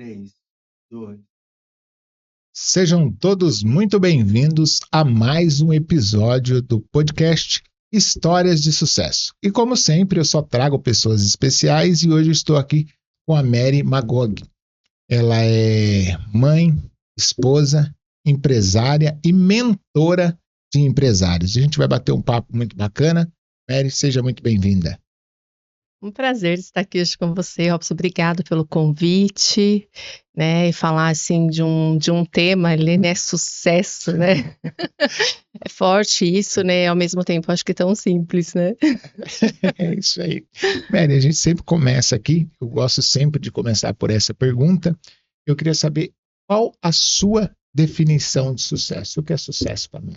3, 2. Sejam todos muito bem-vindos a mais um episódio do podcast Histórias de Sucesso. E como sempre, eu só trago pessoas especiais e hoje eu estou aqui com a Mary Magog. Ela é mãe, esposa, empresária e mentora de empresários. A gente vai bater um papo muito bacana. Mary, seja muito bem-vinda. Um prazer estar aqui hoje com você, Robson. Obrigado pelo convite, né? E falar assim de um tema ali, né? Sucesso, né? É forte isso, né? Ao mesmo tempo, acho que tão simples, né? É isso aí. Mary, a gente sempre começa aqui, eu gosto sempre de começar por essa pergunta. Eu queria saber qual a sua definição de sucesso. O que é sucesso para mim?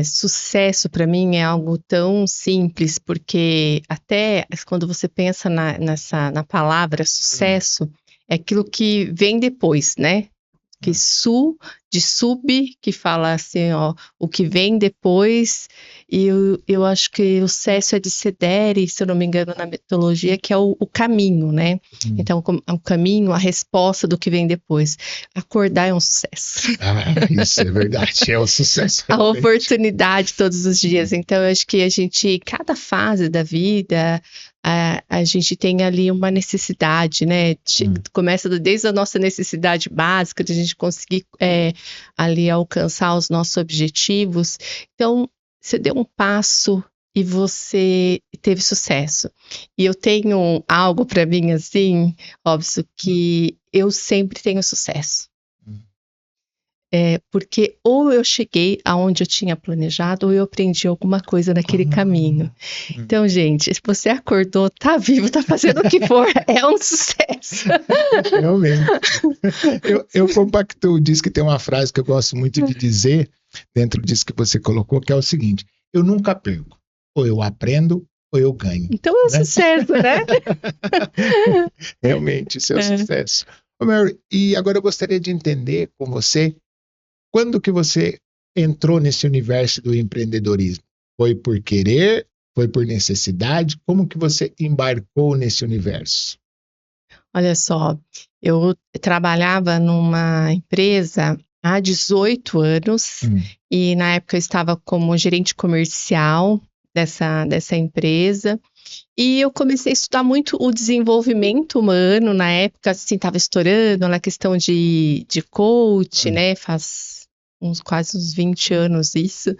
Sucesso para mim é algo tão simples, porque até quando você pensa na palavra sucesso, é aquilo que vem depois, né? Que de sub, que fala assim, ó, o que vem depois, e eu acho que o sucesso é de sedere, se eu não me engano, na mitologia, que é o caminho, né? Então, o caminho, a resposta do que vem depois. Acordar é um sucesso. Isso é verdade, é o sucesso. A oportunidade todos os dias. Então, eu acho que cada fase da vida, a gente tem ali uma necessidade, né? Começa desde a nossa necessidade básica, de a gente conseguir ali alcançar os nossos objetivos. Então, você deu um passo e você teve sucesso. E eu tenho algo para mim, assim, óbvio, que eu sempre tenho sucesso. Porque ou eu cheguei aonde eu tinha planejado, ou eu aprendi alguma coisa naquele caminho. Então, gente, se você acordou, tá vivo, tá fazendo o que for, é um sucesso. Realmente. Eu compactuo disso, que tem uma frase que eu gosto muito de dizer, dentro disso que você colocou, que é o seguinte: eu nunca perco. Ou eu aprendo, ou eu ganho. Então é um sucesso, né? Realmente, isso é um sucesso. Ô, Mary, e agora eu gostaria de entender com você, quando que você entrou nesse universo do empreendedorismo? Foi por querer? Foi por necessidade? Como que você embarcou nesse universo? Olha só, eu trabalhava numa empresa há 18 anos e na época eu estava como gerente comercial dessa empresa. E eu comecei a estudar muito o desenvolvimento humano, na época, assim, estava estourando na questão de coach, né, faz quase uns 20 anos isso.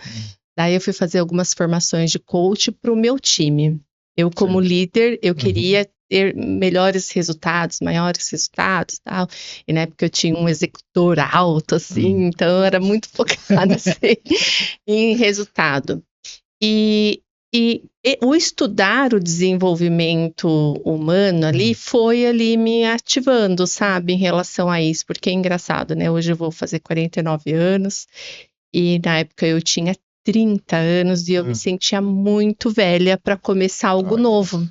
Daí eu fui fazer algumas formações de coach para o meu time. Eu, como líder, eu queria ter melhores resultados, maiores resultados, tal. E na época eu tinha um executor alto, assim, então eu era muito focada, assim, em resultado. E o estudar o desenvolvimento humano ali foi ali me ativando, sabe, em relação a isso, porque é engraçado, né? Hoje eu vou fazer 49 anos e na época eu tinha 30 anos e eu me sentia muito velha para começar algo novo.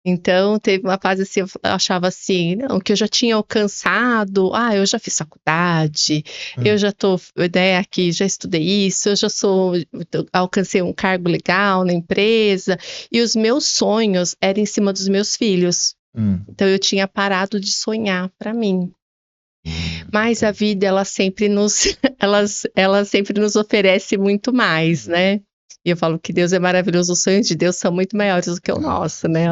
Então, teve uma fase assim, eu achava assim, não, que eu já tinha alcançado, eu já fiz faculdade, eu já tô, né, aqui, já estudei isso, alcancei um cargo legal na empresa, e os meus sonhos eram em cima dos meus filhos. Então, eu tinha parado de sonhar para mim. Mas a vida, ela sempre nos oferece muito mais, né? E eu falo que Deus é maravilhoso, os sonhos de Deus são muito maiores do que o nosso, né?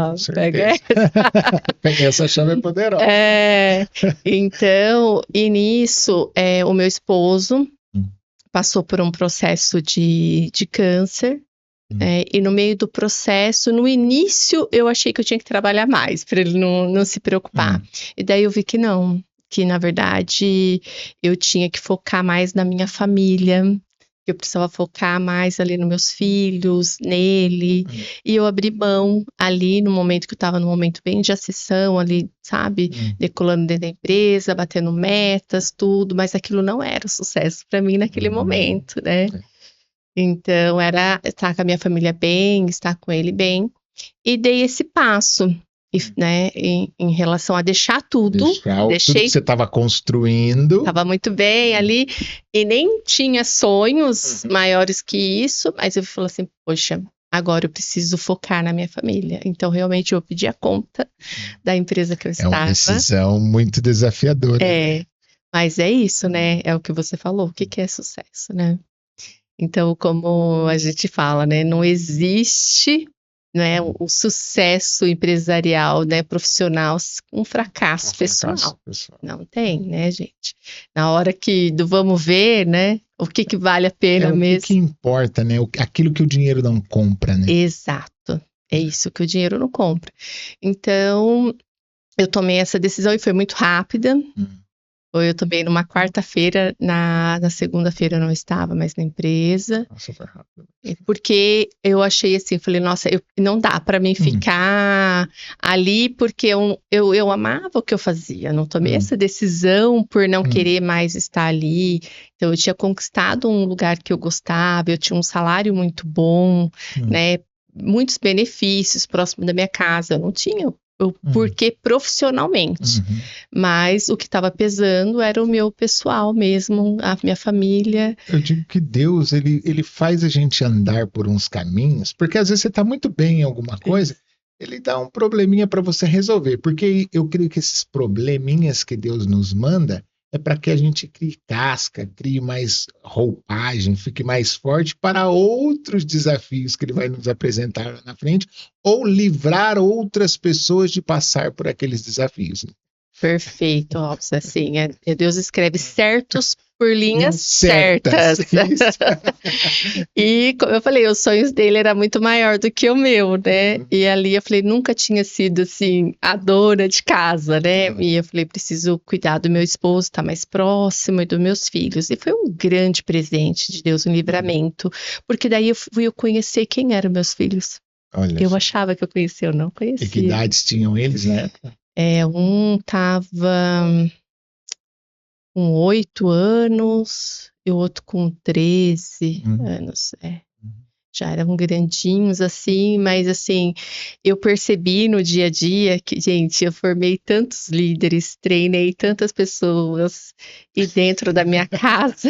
Pega essa chave é poderosa. Então, e nisso, o meu esposo passou por um processo de câncer, e no meio do processo, no início, eu achei que eu tinha que trabalhar mais, para ele não se preocupar. E daí eu vi que não, que na verdade eu tinha que focar mais na minha família, que eu precisava focar mais ali nos meus filhos, nele, e eu abri mão ali no momento que eu estava num momento bem de ascensão ali, sabe, decolando dentro da empresa, batendo metas, tudo, mas aquilo não era o sucesso para mim naquele momento, né? Então era estar com a minha família bem, estar com ele bem, e dei esse passo. Né, em relação a deixar tudo. Tudo que você estava construindo. Estava muito bem ali, e nem tinha sonhos maiores que isso, mas eu falei assim, poxa, agora eu preciso focar na minha família. Então, realmente, eu pedi a conta da empresa que eu É uma estava. decisão muito desafiadora. Mas é isso, né? É o que você falou. O que que é sucesso, né? Então, como a gente fala, né? Não existe, né, o sucesso empresarial, né, profissional, um fracasso pessoal. Não tem, né, gente? Na hora do vamos ver, né? O que que vale a pena o mesmo? que importa, né? Aquilo que o dinheiro não compra, né? Exato. É isso que o dinheiro não compra. Então, eu tomei essa decisão e foi muito rápida. Eu tomei numa quarta-feira, na segunda-feira eu não estava mais na empresa. Super rápido. Porque eu achei assim, falei, nossa, não dá para mim ficar ali, porque eu amava o que eu fazia, não tomei essa decisão por não querer mais estar ali. Então, eu tinha conquistado um lugar que eu gostava, eu tinha um salário muito bom, né? Muitos benefícios próximo da minha casa, eu não tinha porque profissionalmente, mas o que estava pesando era o meu pessoal mesmo, a minha família. Eu digo que Deus, ele faz a gente andar por uns caminhos, porque às vezes você está muito bem em alguma coisa, ele dá um probleminha para você resolver, porque eu creio que esses probleminhas que Deus nos manda é para que a gente crie casca, crie mais roupagem, fique mais forte para outros desafios que ele vai nos apresentar lá na frente, ou livrar outras pessoas de passar por aqueles desafios. Perfeito, Robson, assim, Deus escreve certos por linhas certas. E, como eu falei, os sonhos dele era muito maior do que o meu, né? E ali eu falei, nunca tinha sido, assim, a dona de casa, né? E eu falei, preciso cuidar do meu esposo, estar mais próximo e dos meus filhos. E foi um grande presente de Deus, um livramento, porque daí eu fui conhecer quem eram meus filhos. Olha eu só. achava que eu conhecia, eu não conhecia. E que idades tinham eles na época? Um tava com 8 anos e o outro com 13 anos. Já eram grandinhos assim, mas assim, eu percebi no dia a dia que, gente, eu formei tantos líderes, treinei tantas pessoas e dentro da minha casa.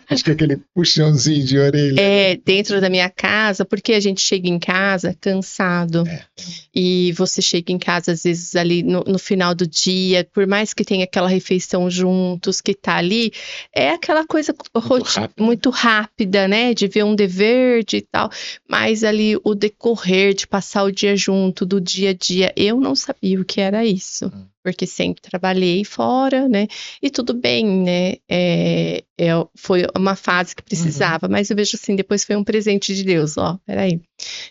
Acho que aquele puxãozinho de orelha. Dentro da minha casa, porque a gente chega em casa cansado. E você chega em casa, às vezes, ali no final do dia, por mais que tenha aquela refeição juntos, que tá ali, é aquela coisa muito rápida, né? De ver um dever, de tal. Mas ali, o decorrer de passar o dia junto, do dia a dia, eu não sabia o que era isso. Porque sempre trabalhei fora, né? E tudo bem, né? Foi uma fase que precisava, mas eu vejo assim, depois foi um presente de Deus, ó, peraí.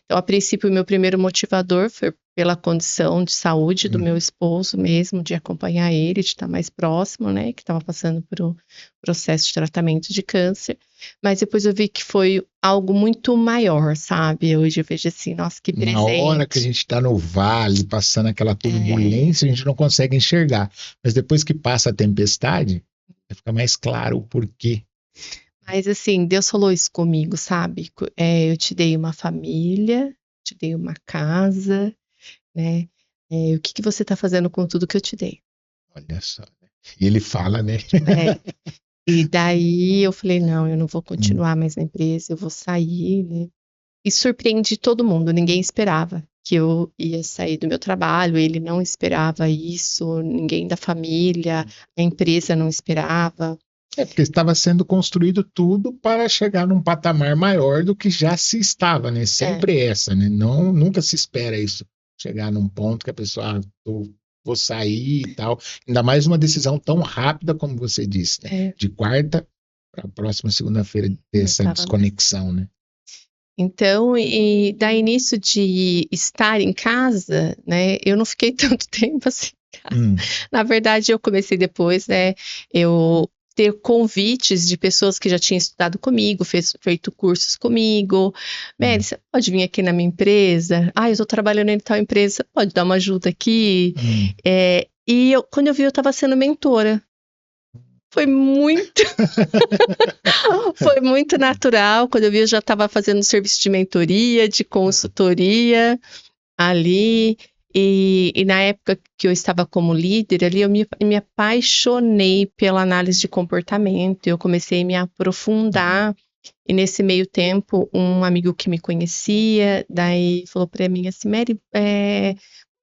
Então, a princípio, o meu primeiro motivador foi pela condição de saúde do meu esposo mesmo, de acompanhar ele, de estar mais próximo, né? Que estava passando por um processo de tratamento de câncer. Mas depois eu vi que foi algo muito maior, sabe? Hoje eu vejo assim, nossa, que presente. Na hora que a gente está no vale, passando aquela turbulência, a gente não consegue enxergar. Mas depois que passa a tempestade, fica mais claro o porquê. Mas assim, Deus falou isso comigo, sabe? Eu te dei uma família, te dei uma casa, né? O que você está fazendo com tudo que eu te dei? Olha só. E ele fala, né? E daí eu falei, não, eu não vou continuar mais na empresa, eu vou sair, né? E surpreendi todo mundo, ninguém esperava que eu ia sair do meu trabalho, ele não esperava isso, ninguém da família, a empresa não esperava. Porque estava sendo construído tudo para chegar num patamar maior do que já se estava, né? Sempre essa, né? Não, nunca se espera isso, chegar num ponto que a pessoa, vou sair e tal. Ainda mais uma decisão tão rápida como você disse, né? De quarta para a próxima segunda-feira ter essa desconexão, né? Então, e daí início de estar em casa, né? Eu não fiquei tanto tempo assim em casa. Na verdade, eu comecei depois, né? Eu ter convites de pessoas que já tinham estudado comigo, feito cursos comigo. Mary, você pode vir aqui na minha empresa? Eu estou trabalhando em tal empresa, pode dar uma ajuda aqui? E quando eu vi, eu estava sendo mentora. Foi muito foi muito natural. Quando eu vi, eu já estava fazendo serviço de mentoria, de consultoria ali. E na época que eu estava como líder ali, eu me apaixonei pela análise de comportamento. Eu comecei a me aprofundar E nesse meio tempo, um amigo que me conhecia, daí falou para mim assim, Mary,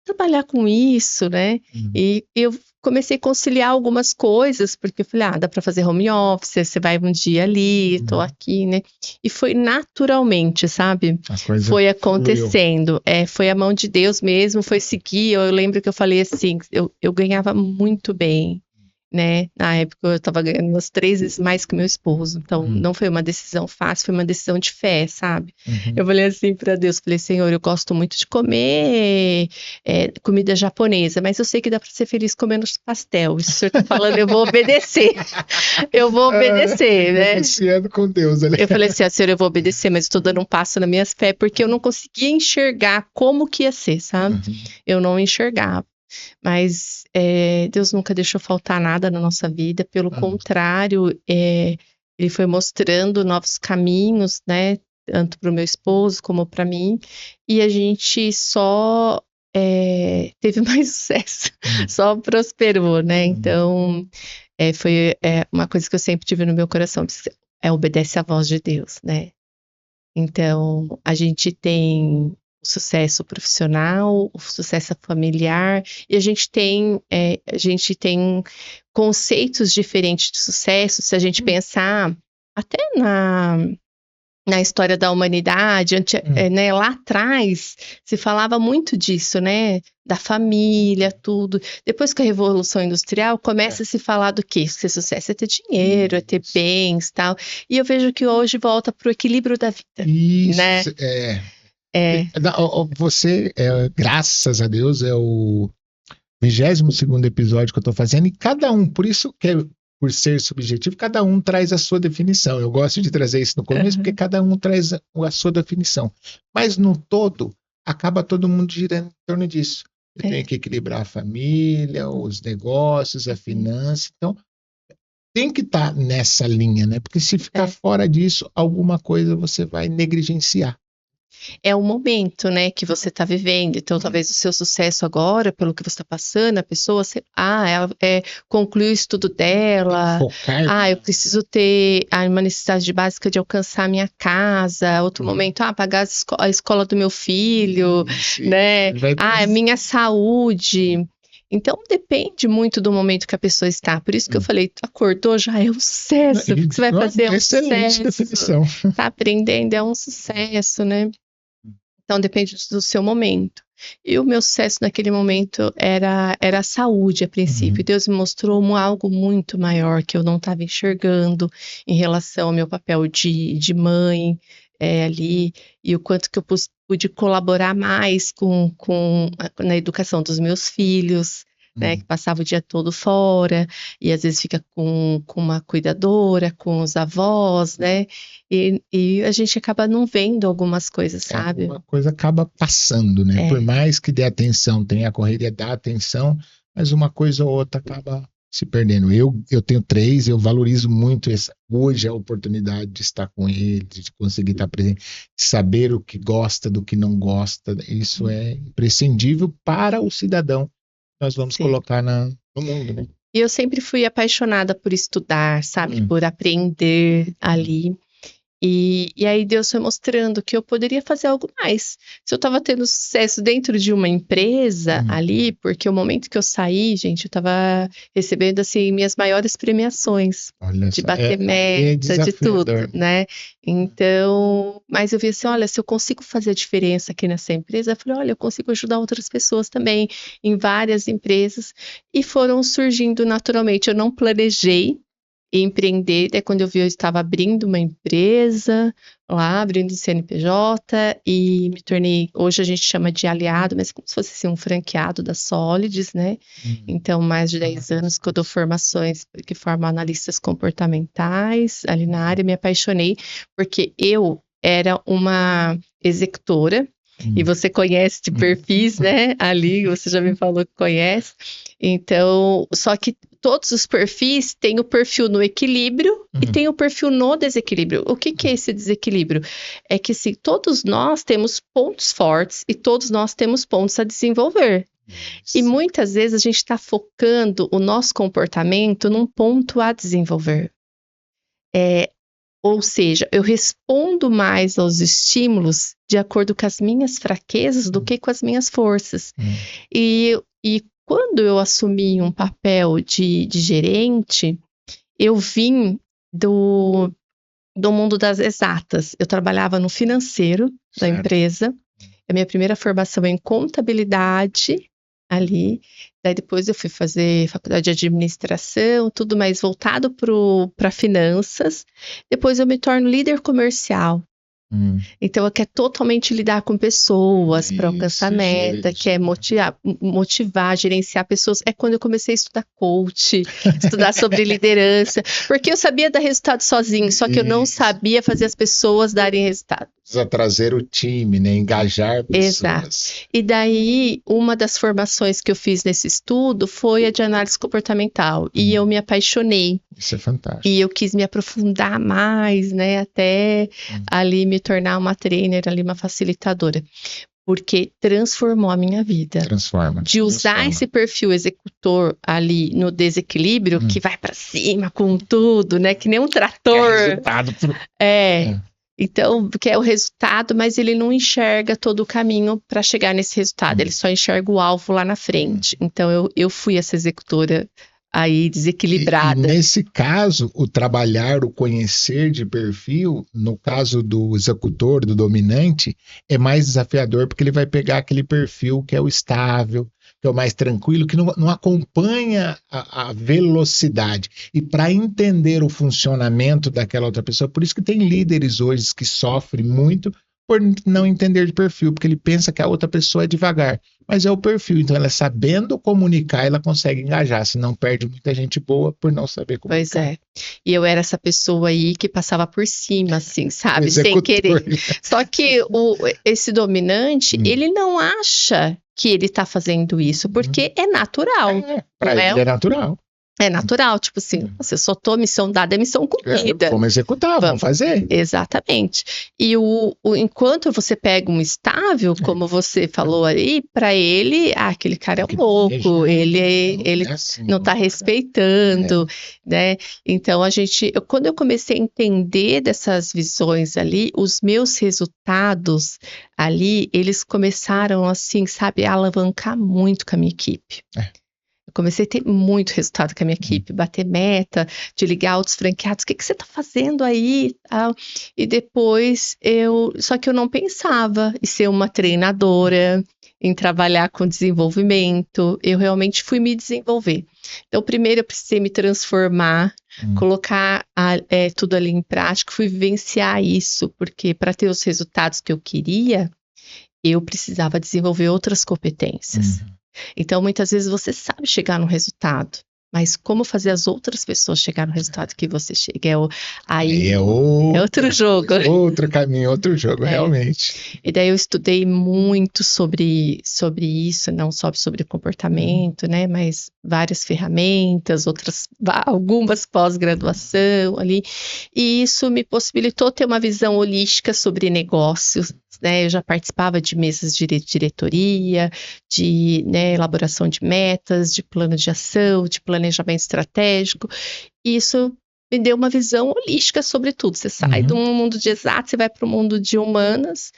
trabalhar com isso, né? E eu comecei a conciliar algumas coisas, porque eu falei, dá para fazer home office, você vai um dia ali, tô aqui, né? E foi naturalmente, sabe? Foi acontecendo. Foi a mão de Deus mesmo, foi seguir. Eu lembro que eu falei assim, eu ganhava muito bem, né? Na época eu estava ganhando umas 3 vezes mais que meu esposo. Então, não foi uma decisão fácil, foi uma decisão de fé, sabe? Eu falei assim para Deus, falei, Senhor, eu gosto muito de comer comida japonesa, mas eu sei que dá para ser feliz comendo pastel. Isso que o senhor tá falando, eu vou obedecer. Eu vou obedecer, né? Negociando com Deus ali. Eu falei assim, Senhor, eu vou obedecer, mas estou dando um passo na minha fé, porque eu não conseguia enxergar como que ia ser, sabe? Eu não enxergava. Mas Deus nunca deixou faltar nada na nossa vida, pelo contrário, Ele foi mostrando novos caminhos, né, tanto para o meu esposo como para mim, e a gente só teve mais sucesso, só prosperou, né, então foi uma coisa que eu sempre tive no meu coração, obedece à voz de Deus, né, então a gente tem o sucesso profissional, o sucesso familiar, e a gente tem conceitos diferentes de sucesso, se a gente pensar até na história da humanidade, né, lá atrás se falava muito disso, né, da família, tudo. Depois que a Revolução Industrial, começa a se falar do quê? Que sucesso é ter dinheiro, é ter bens, tal. E eu vejo que hoje volta para o equilíbrio da vida, Isso, né? Você, graças a Deus, é o 22º episódio que eu estou fazendo, e cada um, por isso que por ser subjetivo, cada um traz a sua definição. Eu gosto de trazer isso no começo, porque cada um traz a sua definição. Mas no todo, acaba todo mundo girando em torno disso. Eu tenho que equilibrar a família, os negócios, a finança. Então, tem que estar nessa linha, né? Porque se ficar fora disso, alguma coisa você vai negligenciar. É o momento, né, que você está vivendo. Então, talvez o seu sucesso agora, pelo que você está passando, a pessoa, ela concluiu o estudo dela. Focar. Eu preciso ter uma necessidade básica de alcançar a minha casa. Outro momento, pagar a escola do meu filho, né? Minha saúde. Então, depende muito do momento que a pessoa está. Por isso que eu falei, acordou, já é um sucesso. O que você vai fazer é um sucesso. Definição. Tá aprendendo, é um sucesso, né? Então, depende do seu momento. E o meu sucesso naquele momento era a saúde, a princípio. Deus me mostrou algo muito maior que eu não estava enxergando em relação ao meu papel de mãe ali, e o quanto que eu pude colaborar mais na educação dos meus filhos, né, que passava o dia todo fora, e às vezes fica com uma cuidadora, com os avós, né, e a gente acaba não vendo algumas coisas, sabe? Uma coisa acaba passando, né? Por mais que dê atenção, tem a correria da atenção, mas uma coisa ou outra acaba se perdendo. Eu tenho 3, eu valorizo muito hoje a oportunidade de estar com eles, de conseguir estar presente, de saber o que gosta, do que não gosta. Isso é imprescindível para o cidadão que nós vamos colocar no mundo, né? E eu sempre fui apaixonada por estudar, sabe? Por aprender ali. E aí Deus foi mostrando que eu poderia fazer algo mais. Se eu estava tendo sucesso dentro de uma empresa ali, porque o momento que eu saí, gente, eu estava recebendo, assim, minhas maiores premiações. Olha de só, bater meta, de tudo, né? Então, mas eu vi assim, olha, se eu consigo fazer a diferença aqui nessa empresa, eu falei, olha, eu consigo ajudar outras pessoas também, em várias empresas, e foram surgindo naturalmente. Eu não planejei empreender, daí quando eu vi, eu estava abrindo uma empresa lá, abrindo o CNPJ, e me tornei, hoje a gente chama de aliado, mas como se fosse assim, um franqueado da Solids, né? Então, mais de 10 anos que eu dou formações que formam analistas comportamentais ali na área, me apaixonei, porque eu era uma executora, e você conhece de perfis, né? Ali, você já me falou que conhece. Então, só que todos os perfis têm o perfil no equilíbrio e tem o perfil no desequilíbrio. O que é esse desequilíbrio? É que se todos nós temos pontos fortes e todos nós temos pontos a desenvolver. E muitas vezes a gente está focando o nosso comportamento num ponto a desenvolver. Ou seja, eu respondo mais aos estímulos de acordo com as minhas fraquezas do que com as minhas forças. E quando eu assumi um papel de gerente, eu vim do mundo das exatas. Eu trabalhava no financeiro da empresa. A minha primeira formação é em contabilidade ali. Daí depois eu fui fazer faculdade de administração, tudo mais voltado para finanças. Depois eu me torno líder comercial. Então, eu quero totalmente lidar com pessoas para alcançar meta, quer motivar, gerenciar pessoas. É quando eu comecei a estudar coach, estudar sobre liderança, porque eu sabia dar resultado sozinho, só que eu não sabia fazer as pessoas darem resultado. Precisa trazer o time, né? Engajar pessoas. Exato. E daí, uma das formações que eu fiz nesse estudo foi a de análise comportamental. E eu me apaixonei. Isso é fantástico. E eu quis me aprofundar mais, né? Até ali me tornar uma trainer, ali uma facilitadora. Porque transformou a minha vida. Transforma. De usar esse perfil executor ali no desequilíbrio, que vai para cima com tudo, né? Que nem um trator. É resultado. Então, que é o resultado, mas ele não enxerga todo o caminho para chegar nesse resultado. Ele só enxerga o alvo lá na frente. Então, eu fui essa executora aí desequilibrada. E nesse caso, o trabalhar, o conhecer de perfil, no caso do executor, do dominante, é mais desafiador porque ele vai pegar aquele perfil que é o estável, que é o mais tranquilo, que não acompanha a velocidade. E para entender o funcionamento daquela outra pessoa, por isso que tem líderes hoje que sofrem muito por não entender de perfil, porque ele pensa que a outra pessoa é devagar. Mas é o perfil, então ela sabendo comunicar, ela consegue engajar, senão perde muita gente boa por não saber comunicar. Pois é, e eu era essa pessoa aí que passava por cima, assim, sabe, sem querer. Só que esse dominante, ele não acha que ele tá fazendo isso, porque é natural. Para ele é natural. É natural, tipo assim, você só tô missão dada, é missão cumprida. Vamos executar, vamos fazer. Exatamente. E enquanto você pega um estável, como você falou aí, para ele, aquele cara é um louco, ele não tá respeitando, né? Então quando eu comecei a entender dessas visões ali, os meus resultados ali, eles começaram assim, sabe, a alavancar muito com a minha equipe. Comecei a ter muito resultado com a minha equipe, bater meta, de ligar outros franqueados, o que você está fazendo aí? E depois só que eu não pensava em ser uma treinadora, em trabalhar com desenvolvimento, eu realmente fui me desenvolver. Então, primeiro eu precisei me transformar, colocar tudo ali em prática, fui vivenciar isso, porque para ter os resultados que eu queria, eu precisava desenvolver outras competências. Então, muitas vezes você sabe chegar no resultado, mas como fazer as outras pessoas chegar no resultado que você chega? É outro jogo. Outro caminho, outro jogo, realmente. E daí eu estudei muito sobre isso, não só sobre comportamento, né? Mas várias ferramentas, algumas pós-graduação ali. E isso me possibilitou ter uma visão holística sobre negócios. Eu já participava de mesas de diretoria, de elaboração de metas, de plano de ação, de planejamento estratégico. E isso me deu uma visão holística sobre tudo. Você sai do mundo de exatos, você vai para o mundo de humanas.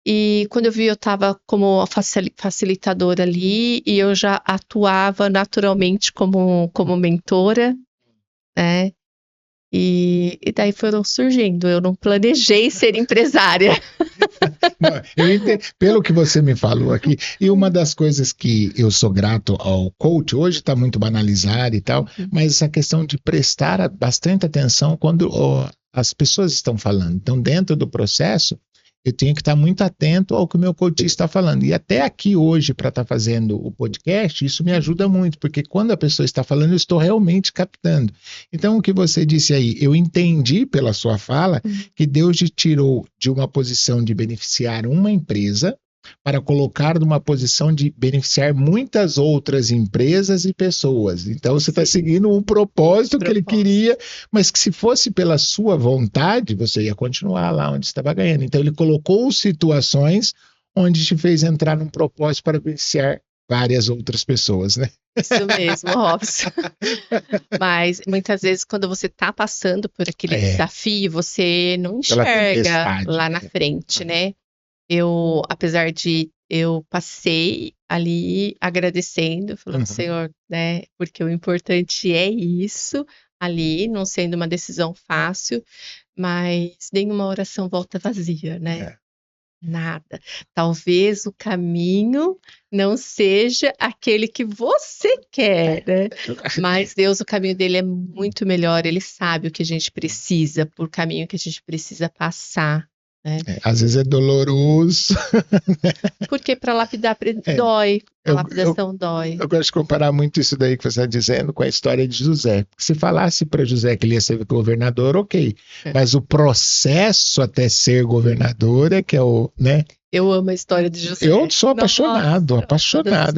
E quando eu vi, eu estava como facilitadora ali e eu já atuava naturalmente como mentora, né? E daí foram surgindo. Eu não planejei ser empresária. Não, eu entendo, pelo que você me falou aqui, e uma das coisas que eu sou grato ao coach, hoje está muito banalizado e tal, mas essa questão de prestar bastante atenção quando as pessoas estão falando. Então, dentro do processo, eu tenho que estar muito atento ao que o meu coach está falando. E até aqui hoje, para estar fazendo o podcast, isso me ajuda muito, porque quando a pessoa está falando, eu estou realmente captando. Então, o que você disse aí, eu entendi pela sua fala que Deus te tirou de uma posição de beneficiar uma empresa para colocar numa posição de beneficiar muitas outras empresas e pessoas. Então, você está seguindo um propósito que ele queria, mas que se fosse pela sua vontade, você ia continuar lá onde estava ganhando. Então, ele colocou situações onde te fez entrar num propósito para beneficiar várias outras pessoas, né? Isso mesmo, Robson. Mas muitas vezes, quando você está passando por aquele desafio, você não Aquela enxerga tempestade. lá na frente, né? Apesar de eu passei ali agradecendo, falando, Senhor, né? Porque o importante é isso ali, não sendo uma decisão fácil, mas nenhuma oração volta vazia, né? Nada. Talvez o caminho não seja aquele que você quer, né? Mas Deus, o caminho dele é muito melhor. Ele sabe o que a gente precisa, por caminho que a gente precisa passar, né? Às vezes é doloroso. Porque para lapidar dói, a lapidação dói. Eu gosto de comparar muito isso daí que você está dizendo com a história de José. Porque se falasse para José que ele ia ser governador, ok. Mas o processo até ser governador é que é o, né? Eu amo a história de José. Eu sou apaixonado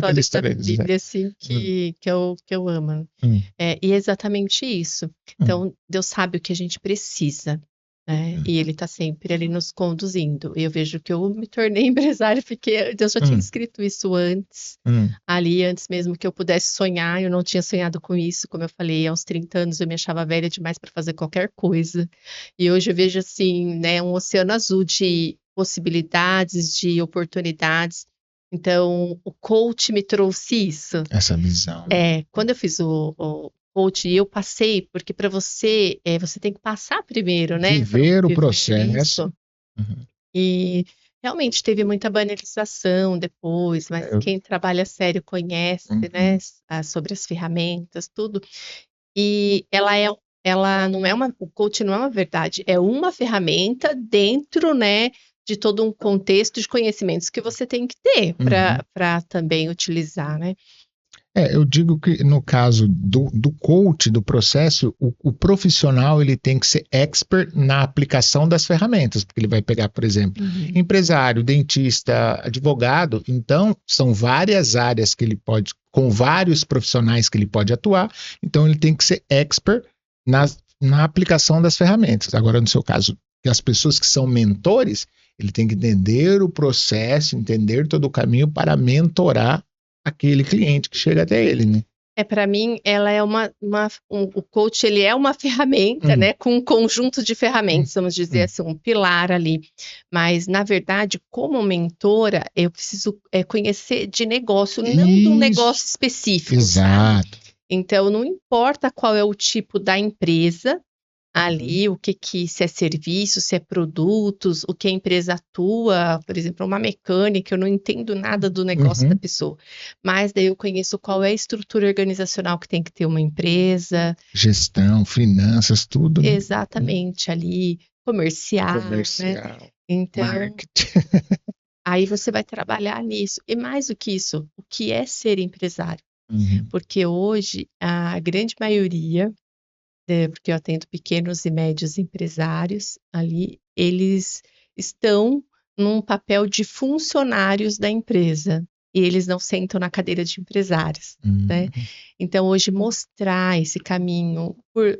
pela história de José. Assim, que eu amo. E é exatamente isso. Então, Deus sabe o que a gente precisa. Né? E ele está sempre ali nos conduzindo. Eu vejo que eu me tornei empresária porque Deus já tinha escrito isso antes, ali antes mesmo que eu pudesse sonhar. Eu não tinha sonhado com isso, como eu falei, aos 30 anos eu me achava velha demais para fazer qualquer coisa. E hoje eu vejo assim, né, um oceano azul de possibilidades, de oportunidades. Então, o coach me trouxe isso. Essa visão. Quando eu fiz o coach, eu passei, porque para você, você tem que passar primeiro, né? Viver o processo. E realmente teve muita banalização depois, mas quem trabalha sério conhece, né? Sobre as ferramentas, tudo. E ela não é o coach não é uma verdade, é uma ferramenta dentro, né? De todo um contexto de conhecimentos que você tem que ter para também utilizar, né? Eu digo que no caso do coach, do processo, o profissional ele tem que ser expert na aplicação das ferramentas, porque ele vai pegar, por exemplo, empresário, dentista, advogado, então são várias áreas que ele pode, com vários profissionais que ele pode atuar, então ele tem que ser expert na aplicação das ferramentas. Agora, no seu caso, as pessoas que são mentores, ele tem que entender o processo, entender todo o caminho para mentorar aquele cliente que chega até ele, né? Para mim, ela é o coach, ele é uma ferramenta, né? Com um conjunto de ferramentas, vamos dizer assim, um pilar ali. Mas, na verdade, como mentora, eu preciso conhecer de negócio, não de um negócio específico. Exato. Sabe? Então, não importa qual é o tipo da empresa ali, se é serviço, se é produtos, o que a empresa atua, por exemplo, uma mecânica, eu não entendo nada do negócio da pessoa, mas daí eu conheço qual é a estrutura organizacional que tem que ter uma empresa. Gestão, finanças, tudo. Né? Exatamente, ali, comercial. Né? Então, marketing. Aí você vai trabalhar nisso. E mais do que isso, o que é ser empresário? Porque hoje, a grande maioria, porque eu atendo pequenos e médios empresários ali, eles estão num papel de funcionários da empresa e eles não sentam na cadeira de empresários, né? Então, hoje, mostrar esse caminho por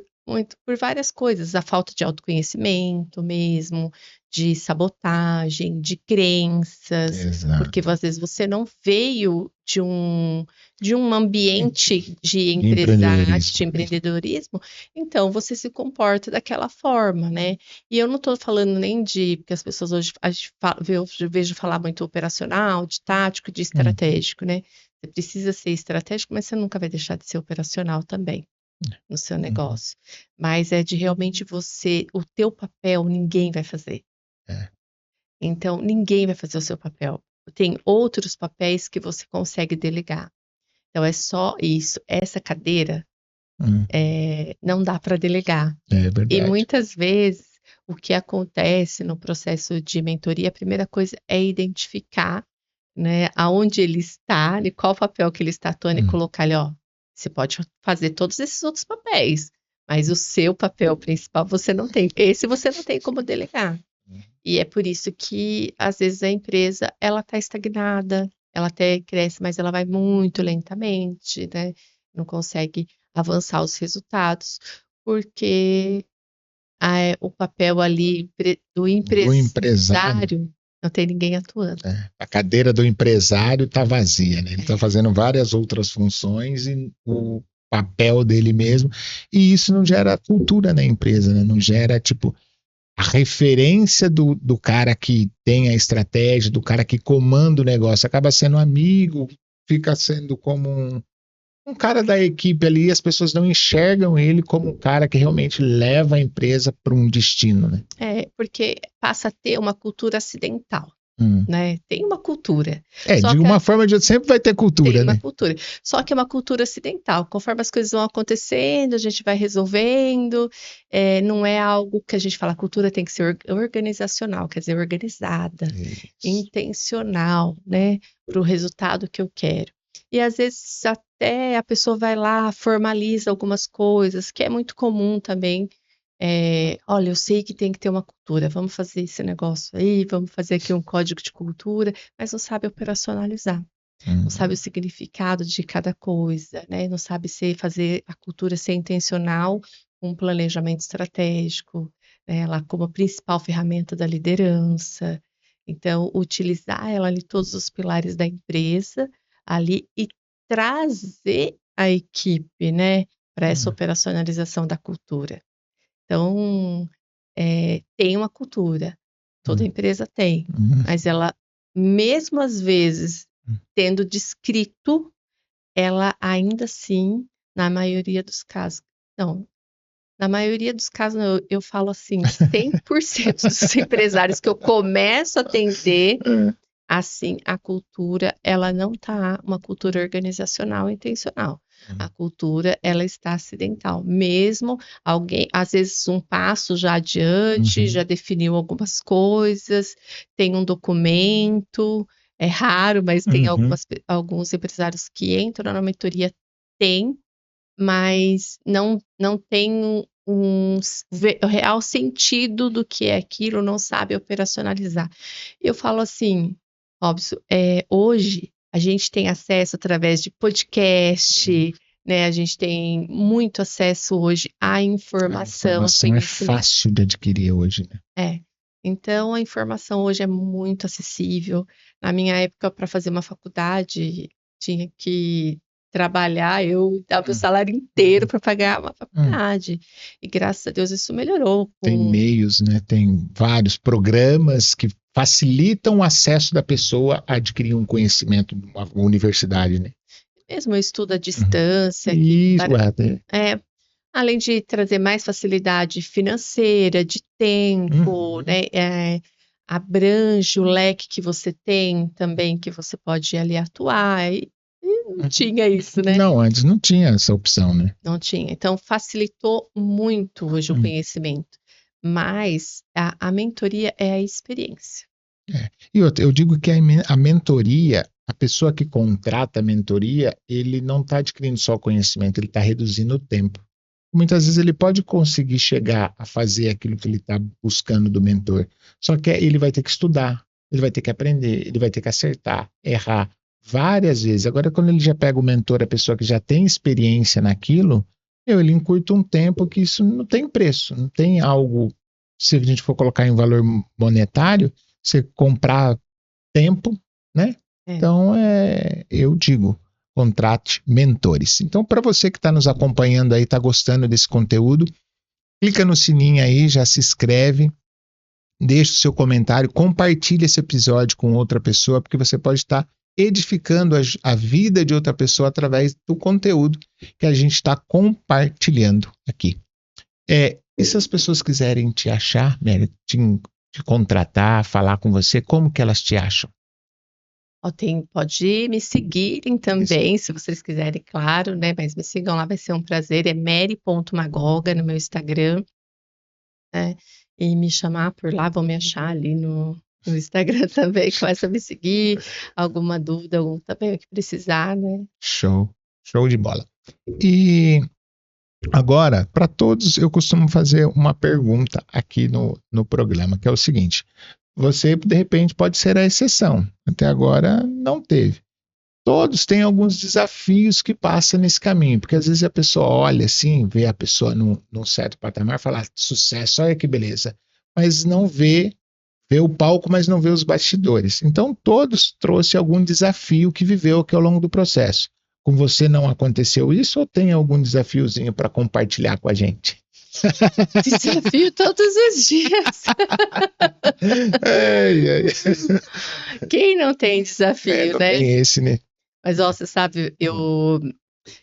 várias coisas, a falta de autoconhecimento mesmo, de sabotagem, de crenças, porque às vezes você não veio de um ambiente de empreendedorismo, então você se comporta daquela forma, né? E eu não estou falando nem porque as pessoas hoje, eu vejo falar muito operacional, de tático, de estratégico, né? Você precisa ser estratégico, mas você nunca vai deixar de ser operacional também no seu negócio. Mas é de realmente o teu papel ninguém vai fazer. Então, ninguém vai fazer o seu papel. Tem outros papéis que você consegue delegar. Então, é só isso. Essa cadeira não dá para delegar. É verdade. E muitas vezes, o que acontece no processo de mentoria, a primeira coisa é identificar, né, aonde ele está, e qual papel que ele está atuando, e colocar ali, você pode fazer todos esses outros papéis, mas o seu papel principal você não tem. Esse você não tem como delegar. E é por isso que, às vezes, a empresa, ela está estagnada, ela até cresce, mas ela vai muito lentamente, né? Não consegue avançar os resultados, porque o papel ali do empresário Não tem ninguém atuando. A cadeira do empresário está vazia, né? Ele está fazendo várias outras funções e o papel dele mesmo. E isso não gera cultura na empresa, né? Não gera, tipo, a referência do cara que tem a estratégia, do cara que comanda o negócio. Acaba sendo amigo, fica sendo como um cara da equipe ali, e as pessoas não enxergam ele como um cara que realmente leva a empresa para um destino, né? Porque passa a ter uma cultura acidental, né? Tem uma cultura. De uma forma ou de outra, sempre vai ter cultura, tem né? uma cultura. Só que é uma cultura acidental. Conforme as coisas vão acontecendo, a gente vai resolvendo. Não é algo que a gente fala, a cultura tem que ser organizacional, quer dizer, organizada, intencional, né? Para o resultado que eu quero. E às vezes até a pessoa vai lá, formaliza algumas coisas, que é muito comum também. Olha, eu sei que tem que ter uma cultura, vamos fazer esse negócio aí, vamos fazer aqui um código de cultura, mas não sabe operacionalizar, não sabe o significado de cada coisa, né? Não sabe fazer a cultura ser intencional com um planejamento estratégico, né? Ela como a principal ferramenta da liderança. Então, utilizar ela ali todos os pilares da empresa ali e trazer a equipe, né, para essa operacionalização da cultura. Então, tem uma cultura, toda empresa tem, mas ela, mesmo às vezes, tendo descrito, ela ainda assim, na maioria dos casos, não, na maioria dos casos, eu falo assim, 100% dos empresários que eu começo a atender, assim, a cultura, ela não está uma cultura organizacional intencional. A cultura, ela está acidental. Mesmo alguém, às vezes, um passo já adiante, já definiu algumas coisas, tem um documento, é raro, mas tem alguns empresários que entram na mentoria, mas não tem um real sentido do que é aquilo, não sabe operacionalizar. Eu falo assim, Robson, hoje a gente tem acesso através de podcast, né? A gente tem muito acesso hoje à informação. A informação é fácil de adquirir hoje, né? Então a informação hoje é muito acessível. Na minha época, para fazer uma faculdade, tinha que trabalhar, eu dava o salário inteiro para pagar uma faculdade. E graças a Deus isso melhorou. Tem meios, né? Tem vários programas que facilitam o acesso da pessoa a adquirir um conhecimento de uma universidade, né? Mesmo eu estudo à distância. Isso, além de trazer mais facilidade financeira, de tempo, né? Abrange o leque que você tem também, que você pode ali atuar. E não tinha isso, né? Não, antes não tinha essa opção, né? Não tinha. Então, facilitou muito hoje o conhecimento. Mas a mentoria é a experiência. E outra, eu digo que a mentoria, a pessoa que contrata a mentoria, ele não está adquirindo só conhecimento, ele está reduzindo o tempo. Muitas vezes ele pode conseguir chegar a fazer aquilo que ele está buscando do mentor, só que ele vai ter que estudar, ele vai ter que aprender, ele vai ter que acertar, errar várias vezes. Agora, quando ele já pega o mentor, a pessoa que já tem experiência naquilo, ele encurta um tempo que isso não tem preço, não tem algo, se a gente for colocar em valor monetário, você comprar tempo, né? Então, eu digo, contrate mentores. Então, para você que está nos acompanhando aí, está gostando desse conteúdo, clica no sininho aí, já se inscreve, deixa o seu comentário, compartilha esse episódio com outra pessoa, porque você pode estar edificando a vida de outra pessoa através do conteúdo que a gente está compartilhando aqui. E se as pessoas quiserem te achar, Mary, te contratar, falar com você, como que elas te acham? Pode me seguirem também, se vocês quiserem, claro, né? Mas me sigam lá, vai ser um prazer. É mary.magoga no meu Instagram, né? E me chamar por lá, vão me achar ali no Instagram também. Começa a me seguir, alguma dúvida, também o que precisar, né? Show de bola. E agora, para todos, eu costumo fazer uma pergunta aqui no programa, que é o seguinte: você, de repente, pode ser a exceção. Até agora, não teve. Todos têm alguns desafios que passam nesse caminho, porque às vezes a pessoa olha assim, vê a pessoa num certo patamar, fala, sucesso, olha que beleza, mas não vê vê o palco, mas não vê os bastidores. Então, todos trouxeram algum desafio que viveu aqui ao longo do processo. Com você não aconteceu isso ou tem algum desafiozinho para compartilhar com a gente? Desafio todos os dias. Ai, ai. Quem não tem desafio, Não né? tem esse, né? Mas, ó, você sabe, eu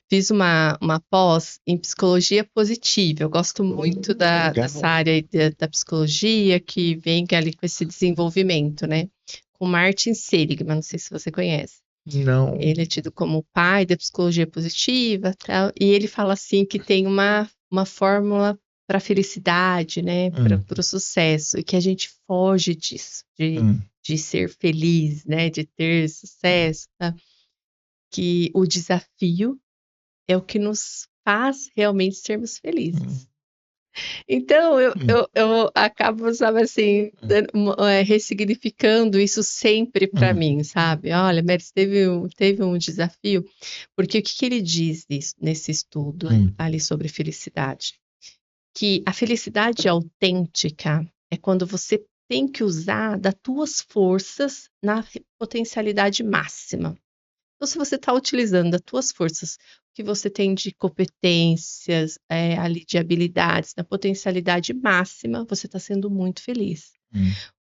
fiz uma pós em psicologia positiva. Eu gosto muito Legal. dessa área aí da psicologia que vem ali com esse desenvolvimento, né? Com Martin Seligman, não sei se você conhece. Não. Ele é tido como o pai da psicologia positiva, tal, e ele fala assim que tem uma fórmula para a felicidade, né? Para o sucesso, e que a gente foge disso, de ser feliz, né? De ter sucesso, tá? Que o desafio é o que nos faz realmente sermos felizes. Então, eu acabo, sabe assim, ressignificando isso sempre para mim, sabe? Olha, Meris, teve um desafio, porque o que ele diz nesse estudo ali sobre felicidade? Que a felicidade autêntica é quando você tem que usar das tuas forças na potencialidade máxima. Então, se você está utilizando das tuas forças, o que você tem de competências, ali de habilidades, na potencialidade máxima, você está sendo muito feliz.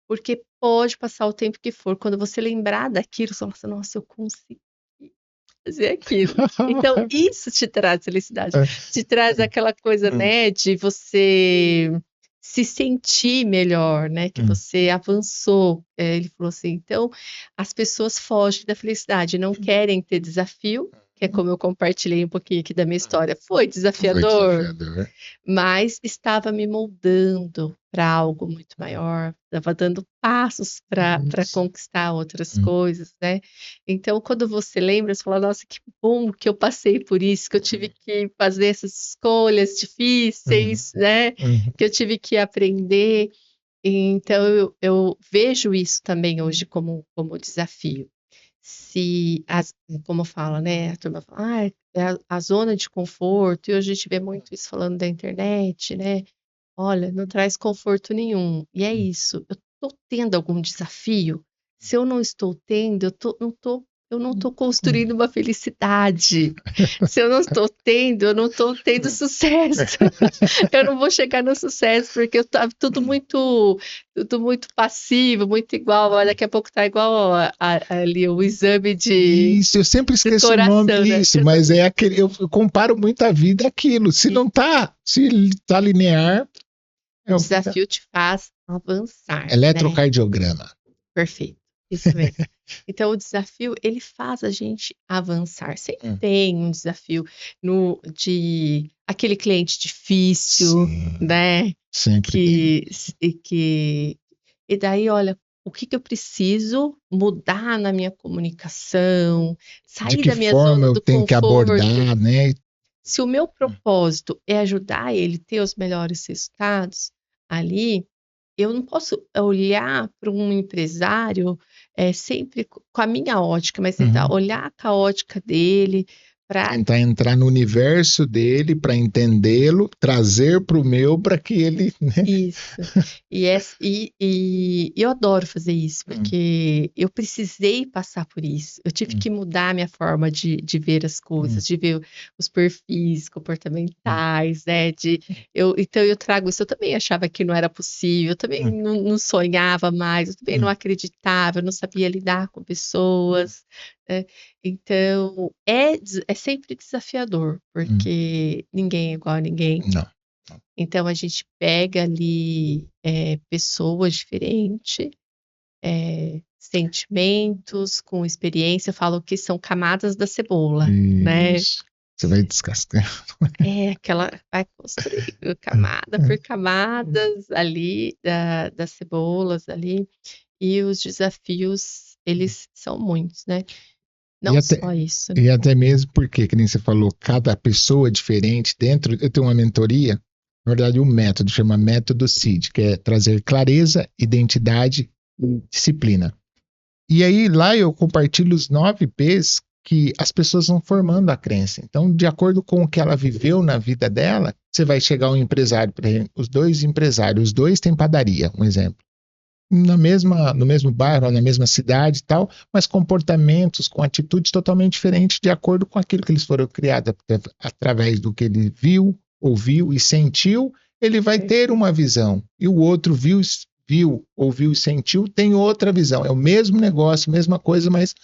Porque pode passar o tempo que for, quando você lembrar daquilo, você fala, nossa, eu consegui fazer aquilo. Então, isso te traz felicidade. Te traz aquela coisa, né, de você se sentir melhor, né, que você avançou. Ele falou assim, então, as pessoas fogem da felicidade, não querem ter desafio, que é como eu compartilhei um pouquinho aqui da minha história. Foi desafiador, mas estava me moldando para algo muito maior, estava dando passos para conquistar outras coisas, né? Então, quando você lembra, você fala, nossa, que bom que eu passei por isso, que eu tive que fazer essas escolhas difíceis, né? Que eu tive que aprender. Então, eu vejo isso também hoje como desafio. Como fala, né? A turma fala, é a zona de conforto, e hoje a gente vê muito isso falando da internet, né? Olha, não traz conforto nenhum. E é isso. Eu estou tendo algum desafio? Se eu não estou tendo, eu não tô construindo uma felicidade. Se eu não estou tendo, eu não estou tendo sucesso. Eu não vou chegar no sucesso, porque eu tava tudo muito passivo, muito igual. Daqui a pouco tá igual ali o exame de Isso, eu sempre esqueço coração, o nome disso, né? mas é aquele, eu comparo muito a vida àquilo. Se não tá, se tá linear, o desafio te faz avançar. Eletrocardiograma. Né? Perfeito, isso mesmo. Então, o desafio, ele faz a gente avançar. Sempre tem um desafio de aquele cliente difícil, sim, né? Sempre E daí, olha, o que eu preciso mudar na minha comunicação, sair da minha zona do conforto. De que forma eu tenho que abordar, né? Se o meu propósito é ajudar ele a ter os melhores resultados ali, eu não posso olhar para um empresário sempre com a minha ótica, mas tentar olhar com a ótica dele, para tentar entrar no universo dele, para entendê-lo, trazer para o meu, para que ele... Né? Isso. E eu adoro fazer isso, porque eu precisei passar por isso. Eu tive que mudar a minha forma de ver as coisas, de ver os perfis comportamentais, né? Então eu trago isso. Eu também achava que não era possível, eu também não sonhava mais, eu também não acreditava, eu não sabia lidar com pessoas, né? Então, é sempre desafiador, porque ninguém é igual a ninguém. Não. Então, a gente pega ali pessoas diferentes, sentimentos, com experiência, eu falo que são camadas da cebola, né? Você vai descascando. Vai construindo camada por camadas ali, das cebolas ali, e os desafios, eles são muitos, né? Não só isso. Né? E até mesmo porque, que nem você falou, cada pessoa é diferente. Eu tenho uma mentoria, na verdade um método, chama Método CID, que é trazer clareza, identidade e disciplina. E aí lá eu compartilho os 9 P's que as pessoas vão formando a crença. Então, de acordo com o que ela viveu na vida dela, você vai chegar um empresário, por exemplo, os dois empresários, os dois têm padaria, um exemplo. no mesmo bairro, na mesma cidade e tal, mas comportamentos, com atitudes totalmente diferentes de acordo com aquilo que eles foram criados, através do que ele viu, ouviu e sentiu, ele vai ter uma visão. E o outro viu, ouviu e sentiu, tem outra visão. É o mesmo negócio, mesma coisa, mas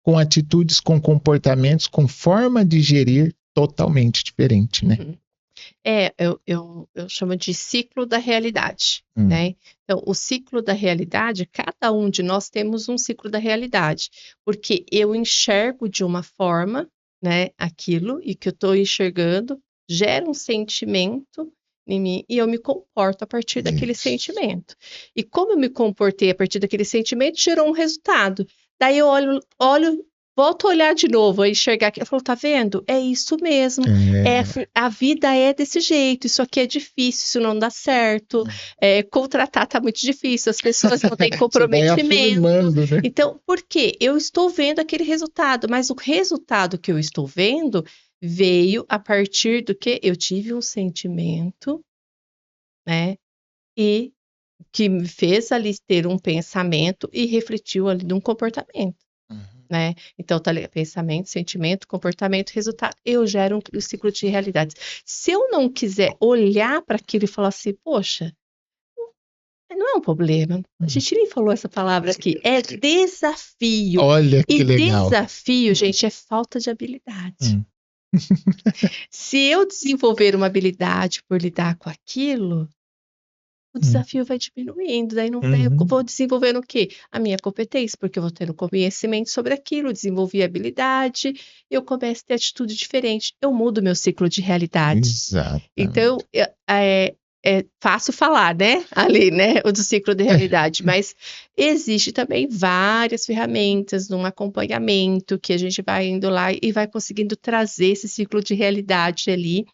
com atitudes, com comportamentos, com forma de gerir totalmente diferente, né? Eu chamo de ciclo da realidade, né? Então, o ciclo da realidade, cada um de nós temos um ciclo da realidade, porque eu enxergo de uma forma, né, aquilo, e que eu estou enxergando gera um sentimento em mim, e eu me comporto a partir daquele sentimento. E como eu me comportei a partir daquele sentimento, gerou um resultado. Daí eu olho, volto a olhar de novo, a enxergar aqui. Eu falo, tá vendo? É isso mesmo. A vida é desse jeito. Isso aqui é difícil, isso não dá certo. Contratar tá muito difícil, as pessoas não têm comprometimento. Né? Então, por quê? Eu estou vendo aquele resultado, mas o resultado que eu estou vendo veio a partir do que eu tive um sentimento, né? E que me fez ali ter um pensamento e refletiu ali num comportamento. Né? Então, tá ali, pensamento, sentimento, comportamento, resultado. Eu gero um ciclo de realidades. Se eu não quiser olhar para aquilo e falar assim, poxa, não é um problema. A gente nem falou essa palavra aqui. É desafio. Olha que legal. E desafio, gente, é falta de habilidade. Se eu desenvolver uma habilidade por lidar com aquilo, o desafio vai diminuindo, daí não eu vou desenvolvendo o quê? A minha competência, porque eu vou tendo conhecimento sobre aquilo, desenvolvi habilidade, eu começo a ter atitude diferente, eu mudo meu ciclo de realidade. Exatamente. Então, é fácil falar, né? Ali, né? O do ciclo de realidade, mas existe também várias ferramentas num acompanhamento que a gente vai indo lá e vai conseguindo trazer esse ciclo de realidade ali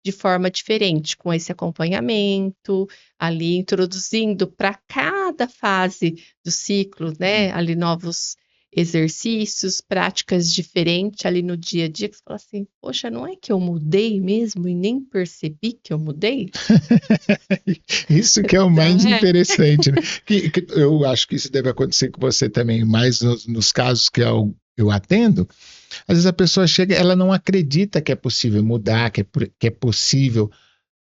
de forma diferente, com esse acompanhamento, ali introduzindo para cada fase do ciclo, né? Ali novos exercícios, práticas diferentes ali no dia a dia, que você fala assim, poxa, não é que eu mudei mesmo e nem percebi que eu mudei? Isso que é o mais interessante, né? Que eu acho que isso deve acontecer com você também, mais nos casos que eu atendo. Às vezes a pessoa chega, ela não acredita que é possível mudar, que é possível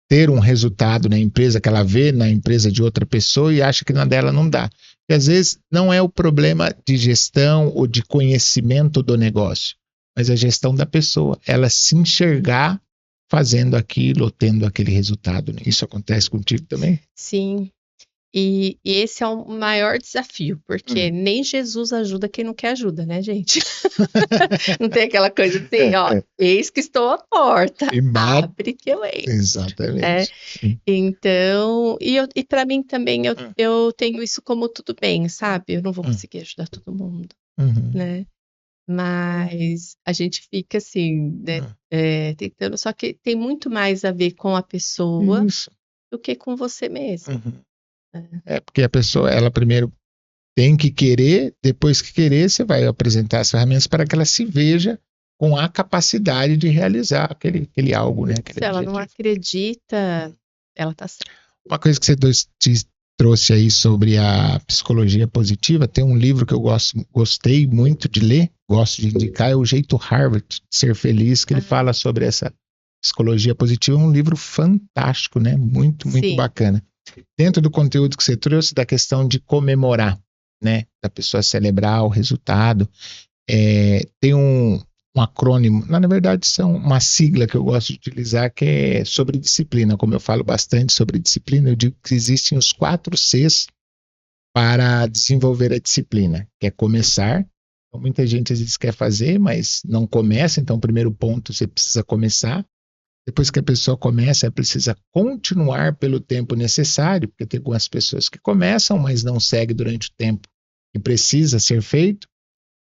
ter um resultado na empresa que ela vê na empresa de outra pessoa e acha que na dela não dá. E às vezes não é o problema de gestão ou de conhecimento do negócio, mas a gestão da pessoa, ela se enxergar fazendo aquilo ou tendo aquele resultado. Né? Isso acontece contigo também? Sim. E esse é o maior desafio, porque nem Jesus ajuda quem não quer ajuda, né, gente? Não tem aquela coisa assim, ó, eis que estou à porta, abre que eu entro. Exatamente. Então, e para mim também, eu tenho isso como tudo bem, sabe? Eu não vou conseguir ajudar todo mundo, né? Mas a gente fica assim, né, tentando, só que tem muito mais a ver com a pessoa do que com você mesmo. Porque a pessoa, ela primeiro tem que querer, depois que querer, você vai apresentar as ferramentas para que ela se veja com a capacidade de realizar aquele algo, né? Se ela não acredita, ela tá certa. Uma coisa que você trouxe aí sobre a psicologia positiva, tem um livro que eu gostei muito de ler, gosto de indicar, é O Jeito Harvard de Ser Feliz, que ele fala sobre essa psicologia positiva, um livro fantástico, né? Muito bacana. Dentro do conteúdo que você trouxe, da questão de comemorar, né? Da pessoa celebrar o resultado, tem um acrônimo, na verdade são uma sigla que eu gosto de utilizar, que é sobre disciplina. Como eu falo bastante sobre disciplina, eu digo que existem os 4 Cs para desenvolver a disciplina, que é começar. Então, muita gente às vezes quer fazer, mas não começa, então o primeiro ponto, você precisa começar. Depois que a pessoa começa, ela precisa continuar pelo tempo necessário, porque tem algumas pessoas que começam, mas não seguem durante o tempo que precisa ser feito.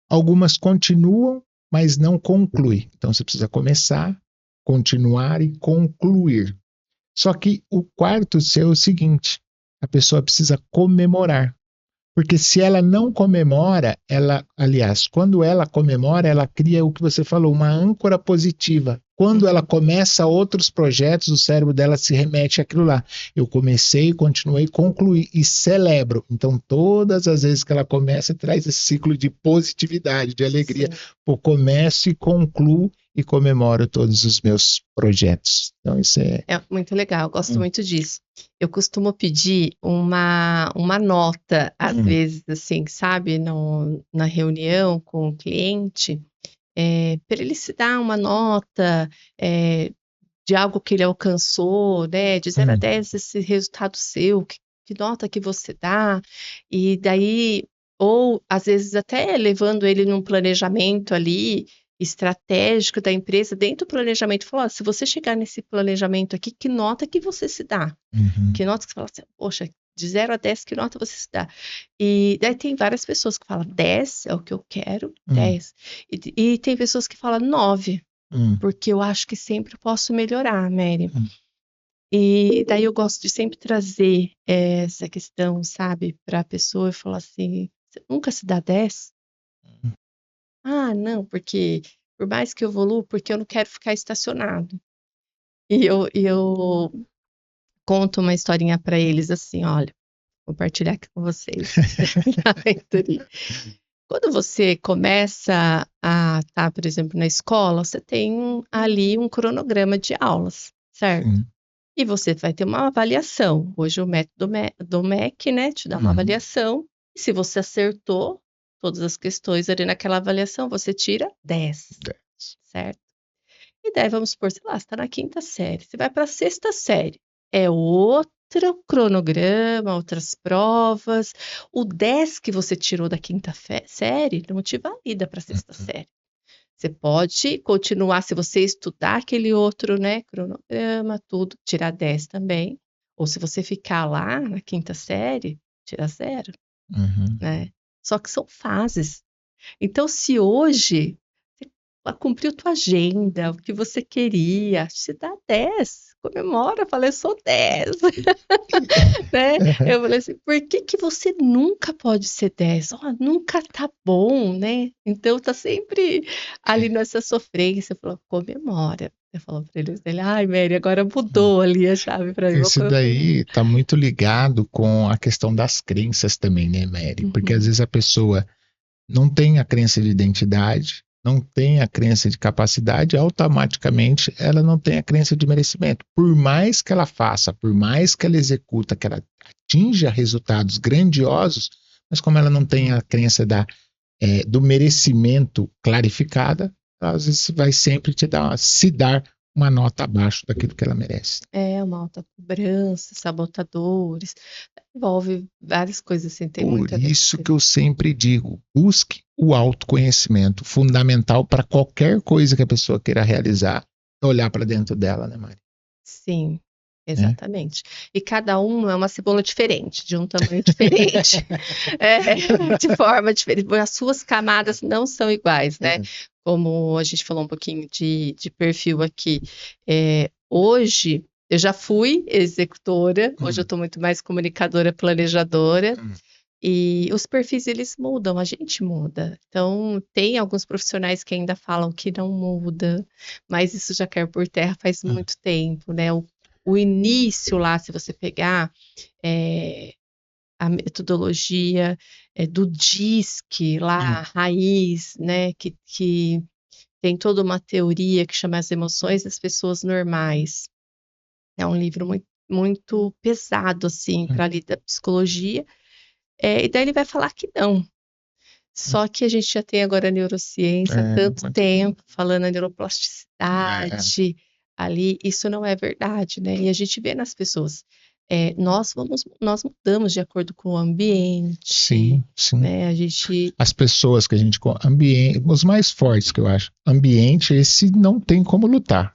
Algumas continuam, mas não concluem. Então você precisa começar, continuar e concluir. Só que o 4 C é o seguinte, a pessoa precisa comemorar. Porque se ela não comemora, quando ela comemora, ela cria o que você falou, uma âncora positiva Quando ela começa outros projetos, o cérebro dela se remete àquilo lá. Eu comecei, continuei, concluí e celebro. Então, todas as vezes que ela começa, traz esse ciclo de positividade, de alegria. Sim. Eu começo e concluo e comemoro todos os meus projetos. Então, isso é... É muito legal, eu gosto muito disso. Eu costumo pedir uma nota, às vezes, assim, sabe, na reunião com o cliente, para ele se dar uma nota de algo que ele alcançou, né, de 0 a 10, esse resultado seu, que nota que você dá? E daí, ou às vezes até levando ele num planejamento ali, estratégico da empresa, dentro do planejamento, falar: "Ó, se você chegar nesse planejamento aqui, que nota que você se dá? Que nota que você fala assim, poxa, de 0 a 10, que nota você se dá?" E daí tem várias pessoas que falam: 10 é o que eu quero, 10. E tem pessoas que falam 9, porque eu acho que sempre posso melhorar, Mary. E daí eu gosto de sempre trazer essa questão, sabe, para a pessoa e falar assim: "Você nunca se dá 10?" "Ah, não, porque por mais que eu evolua, porque eu não quero ficar estacionado." E eu conto uma historinha para eles assim: "Olha, vou compartilhar aqui com vocês na mentoria. Quando você começa a estar, por exemplo, na escola, você tem ali um cronograma de aulas, certo? E você vai ter uma avaliação. Hoje o método do MEC, né, te dá uma avaliação. E se você acertou todas as questões ali naquela avaliação, você tira 10, certo? E daí vamos supor, sei lá, você está na 5ª série, você vai para a 6ª série. É outro cronograma, outras provas. O 10 que você tirou da 5ª série não te valida para a 6ª série. Você pode continuar, se você estudar aquele outro, né, cronograma, tudo, tirar 10 também. Ou se você ficar lá na 5ª série, tira 0, né? Só que são fases. Então, se hoje você cumpriu tua agenda, o que você queria, te dá 10, comemora, fala: "Eu sou 10." Né? Eu falei assim: "Por que que você nunca pode ser 10? Ó, nunca tá bom, né?" Então tá sempre ali nessa sofrência. Eu falo: "Comemora." Eu falo pra ele: "Ai, Mary, agora mudou ali a chave pra mim." Esse daí está muito ligado com a questão das crenças também, né, Mary? Porque às vezes a pessoa não tem a crença de identidade, não tem a crença de capacidade, automaticamente ela não tem a crença de merecimento. Por mais que ela faça, por mais que ela executa, que ela atinja resultados grandiosos, mas como ela não tem a crença do merecimento clarificada, ela às vezes vai sempre se dar uma nota abaixo daquilo que ela merece. É uma autocobrança, sabotadores, envolve várias coisas assim, tem Por muito a ver isso com que eu sempre digo, busque o autoconhecimento, fundamental para qualquer coisa que a pessoa queira realizar, olhar para dentro dela, né, Mari? Sim, exatamente. E cada um é uma cebola diferente, de um tamanho diferente, de forma diferente. As suas camadas não são iguais, né? Como a gente falou um pouquinho de perfil aqui. Hoje, eu já fui executora, hoje eu estou muito mais comunicadora, planejadora. E os perfis, eles mudam, a gente muda. Então, tem alguns profissionais que ainda falam que não muda, mas isso já caiu por terra faz muito tempo, né? O início lá, se você pegar a metodologia do DISC lá, a raiz, né? Que tem toda uma teoria que chama As Emoções das Pessoas Normais. É um livro muito, muito pesado, assim, para ali da psicologia. E daí ele vai falar que não. Só que a gente já tem agora a neurociência há tanto tempo, falando a neuroplasticidade ali, isso não é verdade, né? E a gente vê nas pessoas, nós mudamos de acordo com o ambiente. Sim, sim. Né? As pessoas que a gente... os mais fortes que eu acho. Ambiente, esse não tem como lutar.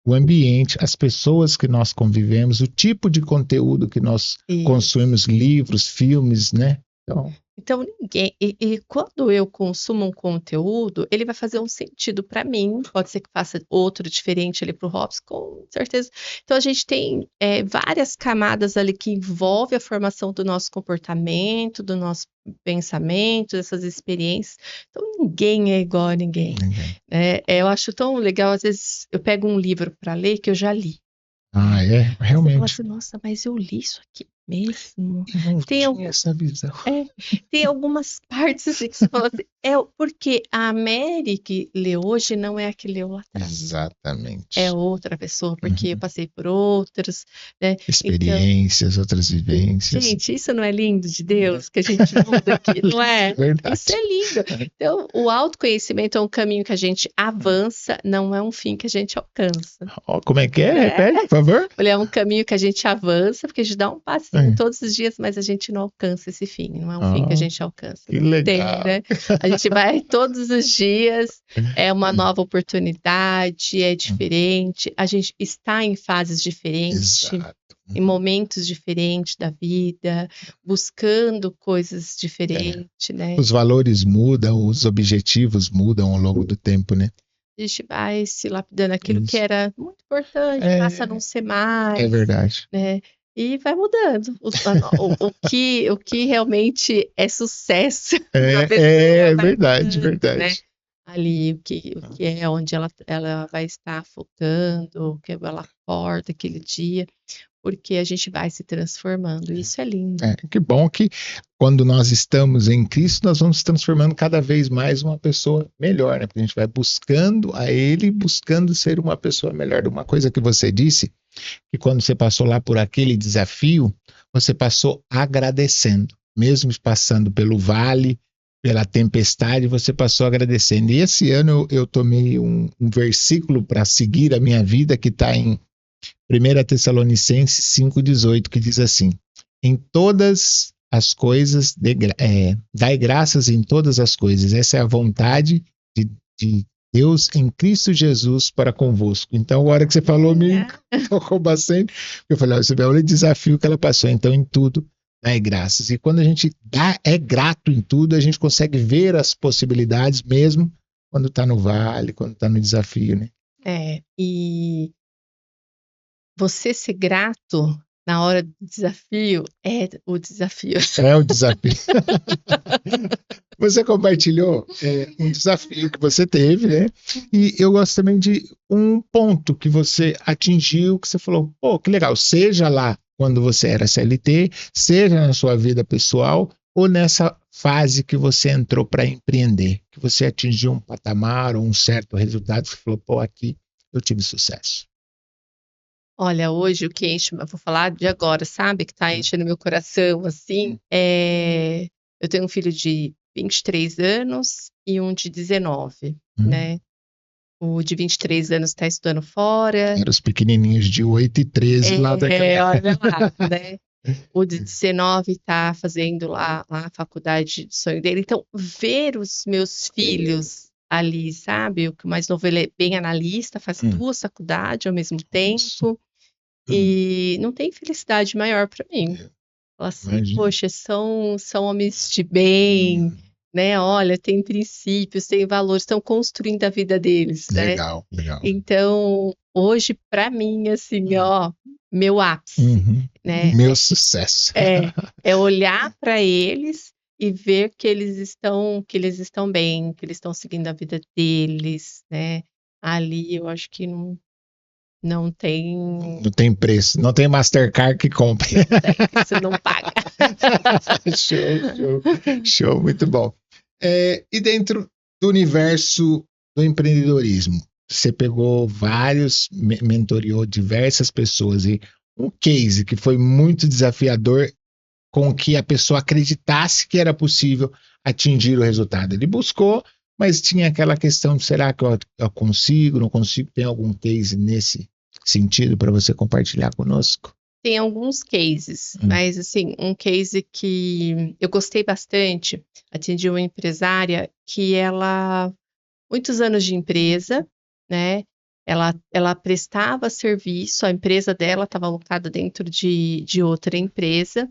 O ambiente, as pessoas que nós convivemos, o tipo de conteúdo que nós consumimos, livros, filmes, né? Então... Então ninguém e quando eu consumo um conteúdo, ele vai fazer um sentido para mim, pode ser que faça outro diferente ali para o Robson, com certeza. Então a gente tem, várias camadas ali que envolve a formação do nosso comportamento, do nosso pensamento, dessas experiências. Então ninguém é igual a ninguém. Eu acho tão legal, às vezes eu pego um livro para ler que eu já li. Ah, é? Você fala Realmente. assim: "Nossa, mas eu li isso aqui mesmo?". Eu não Tem tinha essa visão. tem algumas partes, assim, que você fala assim porque a Mary que lê hoje não é a que leu lá atrás. Exatamente. É outra pessoa, porque eu passei por outras, né. Então, Experiências, outras vivências. gente, isso não é lindo de Deus, que a gente muda aqui, não é? Verdade. Isso é lindo. Então, o autoconhecimento é um caminho que a gente avança, não é um fim que a gente alcança. Ó, como é que é? Repete, por favor. Ele é um caminho que a gente avança, porque a gente dá um passinho todos os dias, mas a gente não alcança esse fim, não é um fim que a gente alcança. Que Não legal. tem, né? A gente vai todos os dias, é uma nova oportunidade, é diferente, a gente está em fases diferentes, Exato. em momentos diferentes da vida, buscando coisas diferentes, né? Os valores mudam, os objetivos mudam ao longo do tempo, né? A gente vai se lapidando aquilo que Isso. era muito importante, passa a não ser mais. É verdade. Né? E vai mudando. O que realmente é sucesso pra pessoa É vai verdade, mudando, né? verdade. Ali, o que é onde ela vai estar focando, o que ela acorda aquele dia, porque a gente vai se transformando. Isso é lindo. Que bom que quando nós estamos em Cristo, nós vamos se transformando cada vez mais uma pessoa melhor, né? Porque a gente vai buscando a Ele, buscando ser uma pessoa melhor. Uma coisa que você disse, que quando você passou lá por aquele desafio, você passou agradecendo. Mesmo passando pelo vale, pela tempestade, você passou agradecendo. E esse ano eu tomei um versículo para seguir a minha vida, que está em 1 Tessalonicenses 5,18, que diz assim: em todas as coisas, dai graças em todas as coisas. Essa é a vontade de Deus em Cristo Jesus para convosco. Então, a hora que você falou, me tocou bastante. Eu falei, você vê o desafio que ela passou. Então, em tudo, dai graças. E quando a gente é grato em tudo, a gente consegue ver as possibilidades mesmo quando está no vale, quando está no desafio, né? E você ser grato na hora do desafio é o desafio. É o desafio. Você compartilhou um desafio que você teve, né? E eu gosto também de um ponto que você atingiu, que você falou, pô, que legal, seja lá quando você era CLT, seja na sua vida pessoal, ou nessa fase que você entrou para empreender, que você atingiu um patamar ou um certo resultado, você falou, pô, aqui eu tive sucesso. Olha, hoje o que enche, eu vou falar de agora, sabe, que tá enchendo meu coração, assim, eu tenho um filho de 23 anos e um de 19, né. O de 23 anos tá estudando fora. Eram os pequenininhos de 8 e 13 lá daquela. Olha lá, né. O de 19 tá fazendo lá a faculdade de sonho dele. Então, ver os meus filhos ali, sabe, o que o mais novo ele é bem analista, faz 2 faculdades ao mesmo tempo, e não tem felicidade maior para mim. Falar assim: Imagino. "Poxa, são homens de bem, né, olha, têm princípios, têm valores, estão construindo a vida deles", né. Legal, legal. Então, hoje para mim, assim, ó, meu ápice, né. Meu sucesso. É olhar para eles e ver que eles estão bem, que eles estão seguindo a vida deles, né. Ali eu acho que não tem. Não tem preço, não tem Mastercard que compre. Você não paga. Show, muito bom. E dentro do universo do empreendedorismo, você pegou vários, mentoreou diversas pessoas e um case que foi muito desafiador com que a pessoa acreditasse que era possível atingir o resultado. Ele buscou, mas tinha aquela questão, será que eu consigo, não consigo? Tem algum case nesse sentido para você compartilhar conosco? Tem alguns cases, mas assim, um case que eu gostei bastante, atendi uma empresária que ela, muitos anos de empresa, né, ela prestava serviço, a empresa dela estava alocada dentro de outra empresa,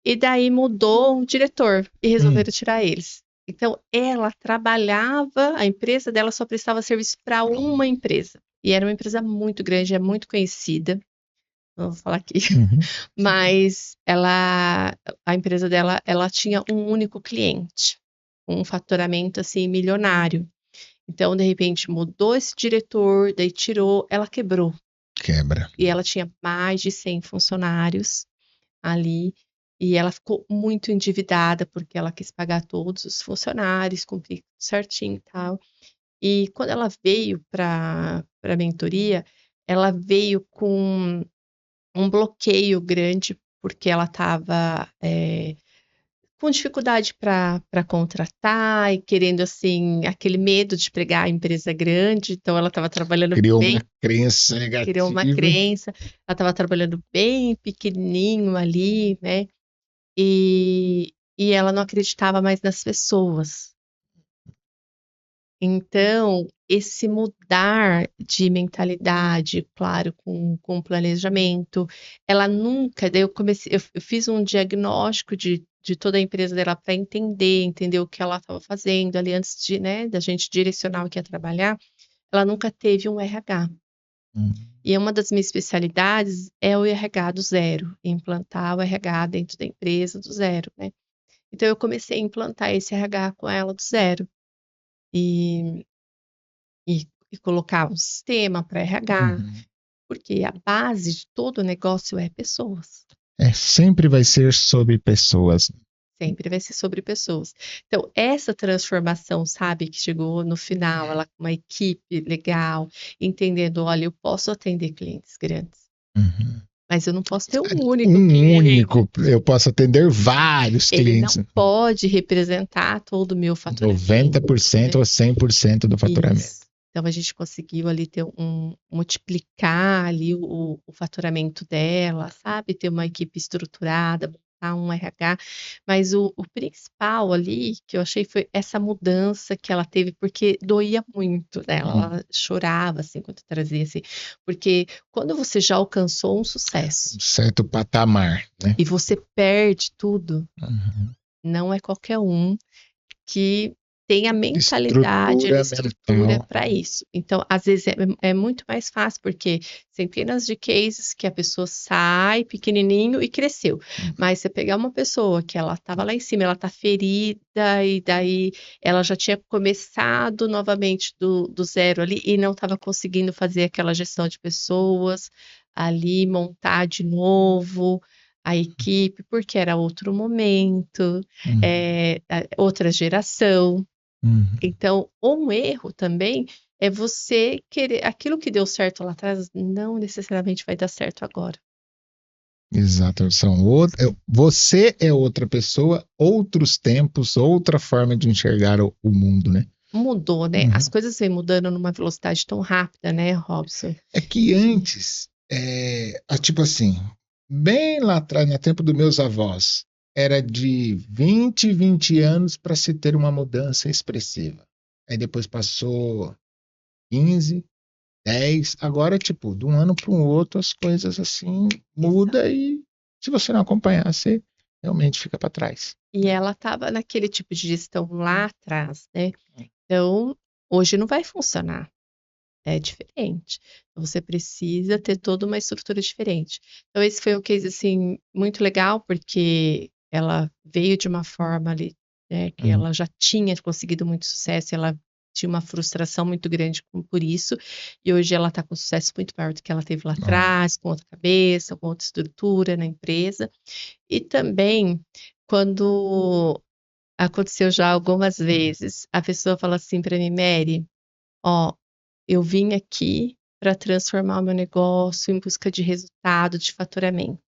E daí mudou o diretor e resolveram tirar eles. Então, ela trabalhava, a empresa dela só prestava serviço para uma empresa. E era uma empresa muito grande, é muito conhecida. Não vou falar aqui. Mas a empresa dela, ela tinha um único cliente, um faturamento assim milionário. Então, de repente, mudou esse diretor, daí tirou, ela quebrou. Quebra. E ela tinha mais de 100 funcionários ali, e ela ficou muito endividada, porque ela quis pagar todos os funcionários, cumprir tudo certinho e tal. E quando ela veio para a mentoria, ela veio com um bloqueio grande, porque ela estava com dificuldade para contratar e querendo, assim, aquele medo de pegar a empresa grande, então ela estava trabalhando Criou bem, uma crença criou uma negativa. crença, ela estava trabalhando bem pequenininho ali, né? E ela não acreditava mais nas pessoas. Então, esse mudar de mentalidade, claro, com planejamento, ela nunca, daí eu fiz um diagnóstico de toda a empresa dela para entender o que ela estava fazendo ali antes de, né, da gente direcionar o que ia trabalhar. Ela nunca teve um RH. E uma das minhas especialidades é o RH do zero, implantar o RH dentro da empresa do zero, né? Então eu comecei a implantar esse RH com ela do zero e, e colocar um sistema para RH, porque a base de todo negócio é pessoas. Sempre vai ser sobre pessoas. Sempre vai ser sobre pessoas. Então, essa transformação, sabe, que chegou no final, ela com uma equipe legal, entendendo, olha, eu posso atender clientes grandes, mas eu não posso ter um único cliente. Eu posso atender vários Ele não clientes. pode representar todo o meu faturamento. 90% ou 100% do faturamento. Isso. Então a gente conseguiu ali multiplicar ali o faturamento dela, sabe? Ter uma equipe estruturada, botar um RH. Mas o principal ali que eu achei foi essa mudança que ela teve, porque doía muito nela. Ela chorava assim quando trazia assim, porque quando você já alcançou um sucesso Um certo patamar, né? e você perde tudo, não é qualquer um que tem a mentalidade, a estrutura para isso. Então, às vezes é muito mais fácil, porque centenas de cases que a pessoa sai pequenininho e cresceu. Mas você pegar uma pessoa que ela estava lá em cima, ela está ferida, e daí ela já tinha começado novamente do zero ali e não estava conseguindo fazer aquela gestão de pessoas ali, montar de novo a equipe, porque era outro momento, outra geração. Então, um erro também é você querer. Aquilo que deu certo lá atrás não necessariamente vai dar certo agora. Exato. Você é outra pessoa, outros tempos, outra forma de enxergar o mundo, né? Mudou, né? As coisas vêm mudando numa velocidade tão rápida, né, Robson? É que antes, tipo assim, bem lá atrás, no tempo dos meus avós, era de 20 anos para se ter uma mudança expressiva. Aí depois passou 15, 10. Agora, tipo, de um ano para o outro, as coisas assim mudam e se você não acompanhar, você realmente fica para trás. E ela estava naquele tipo de gestão lá atrás, né? Então, hoje não vai funcionar. É diferente. Você precisa ter toda uma estrutura diferente. Então, esse foi um case, assim, muito legal, porque ela veio de uma forma ali, né, que ela já tinha conseguido muito sucesso, ela tinha uma frustração muito grande por isso, e hoje ela está com sucesso muito maior do que ela teve lá atrás, com outra cabeça, com outra estrutura na empresa. E também, quando aconteceu já algumas vezes, a pessoa fala assim para mim, Mary, ó, eu vim aqui para transformar o meu negócio em busca de resultado, de faturamento.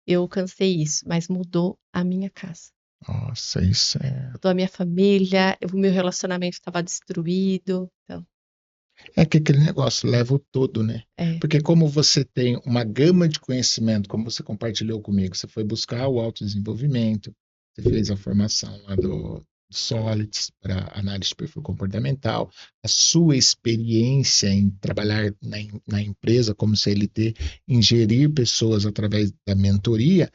Eu alcancei isso, mas mudou a minha casa. Nossa, isso é. Mudou a minha família, o meu relacionamento estava destruído. Então, É que aquele negócio leva o todo, né? Porque como você tem uma gama de conhecimento, como você compartilhou comigo, você foi buscar o autodesenvolvimento, você fez a formação lá do Solids para análise de perfil comportamental, a sua experiência em trabalhar na empresa como CLT, em gerir pessoas através da mentoria,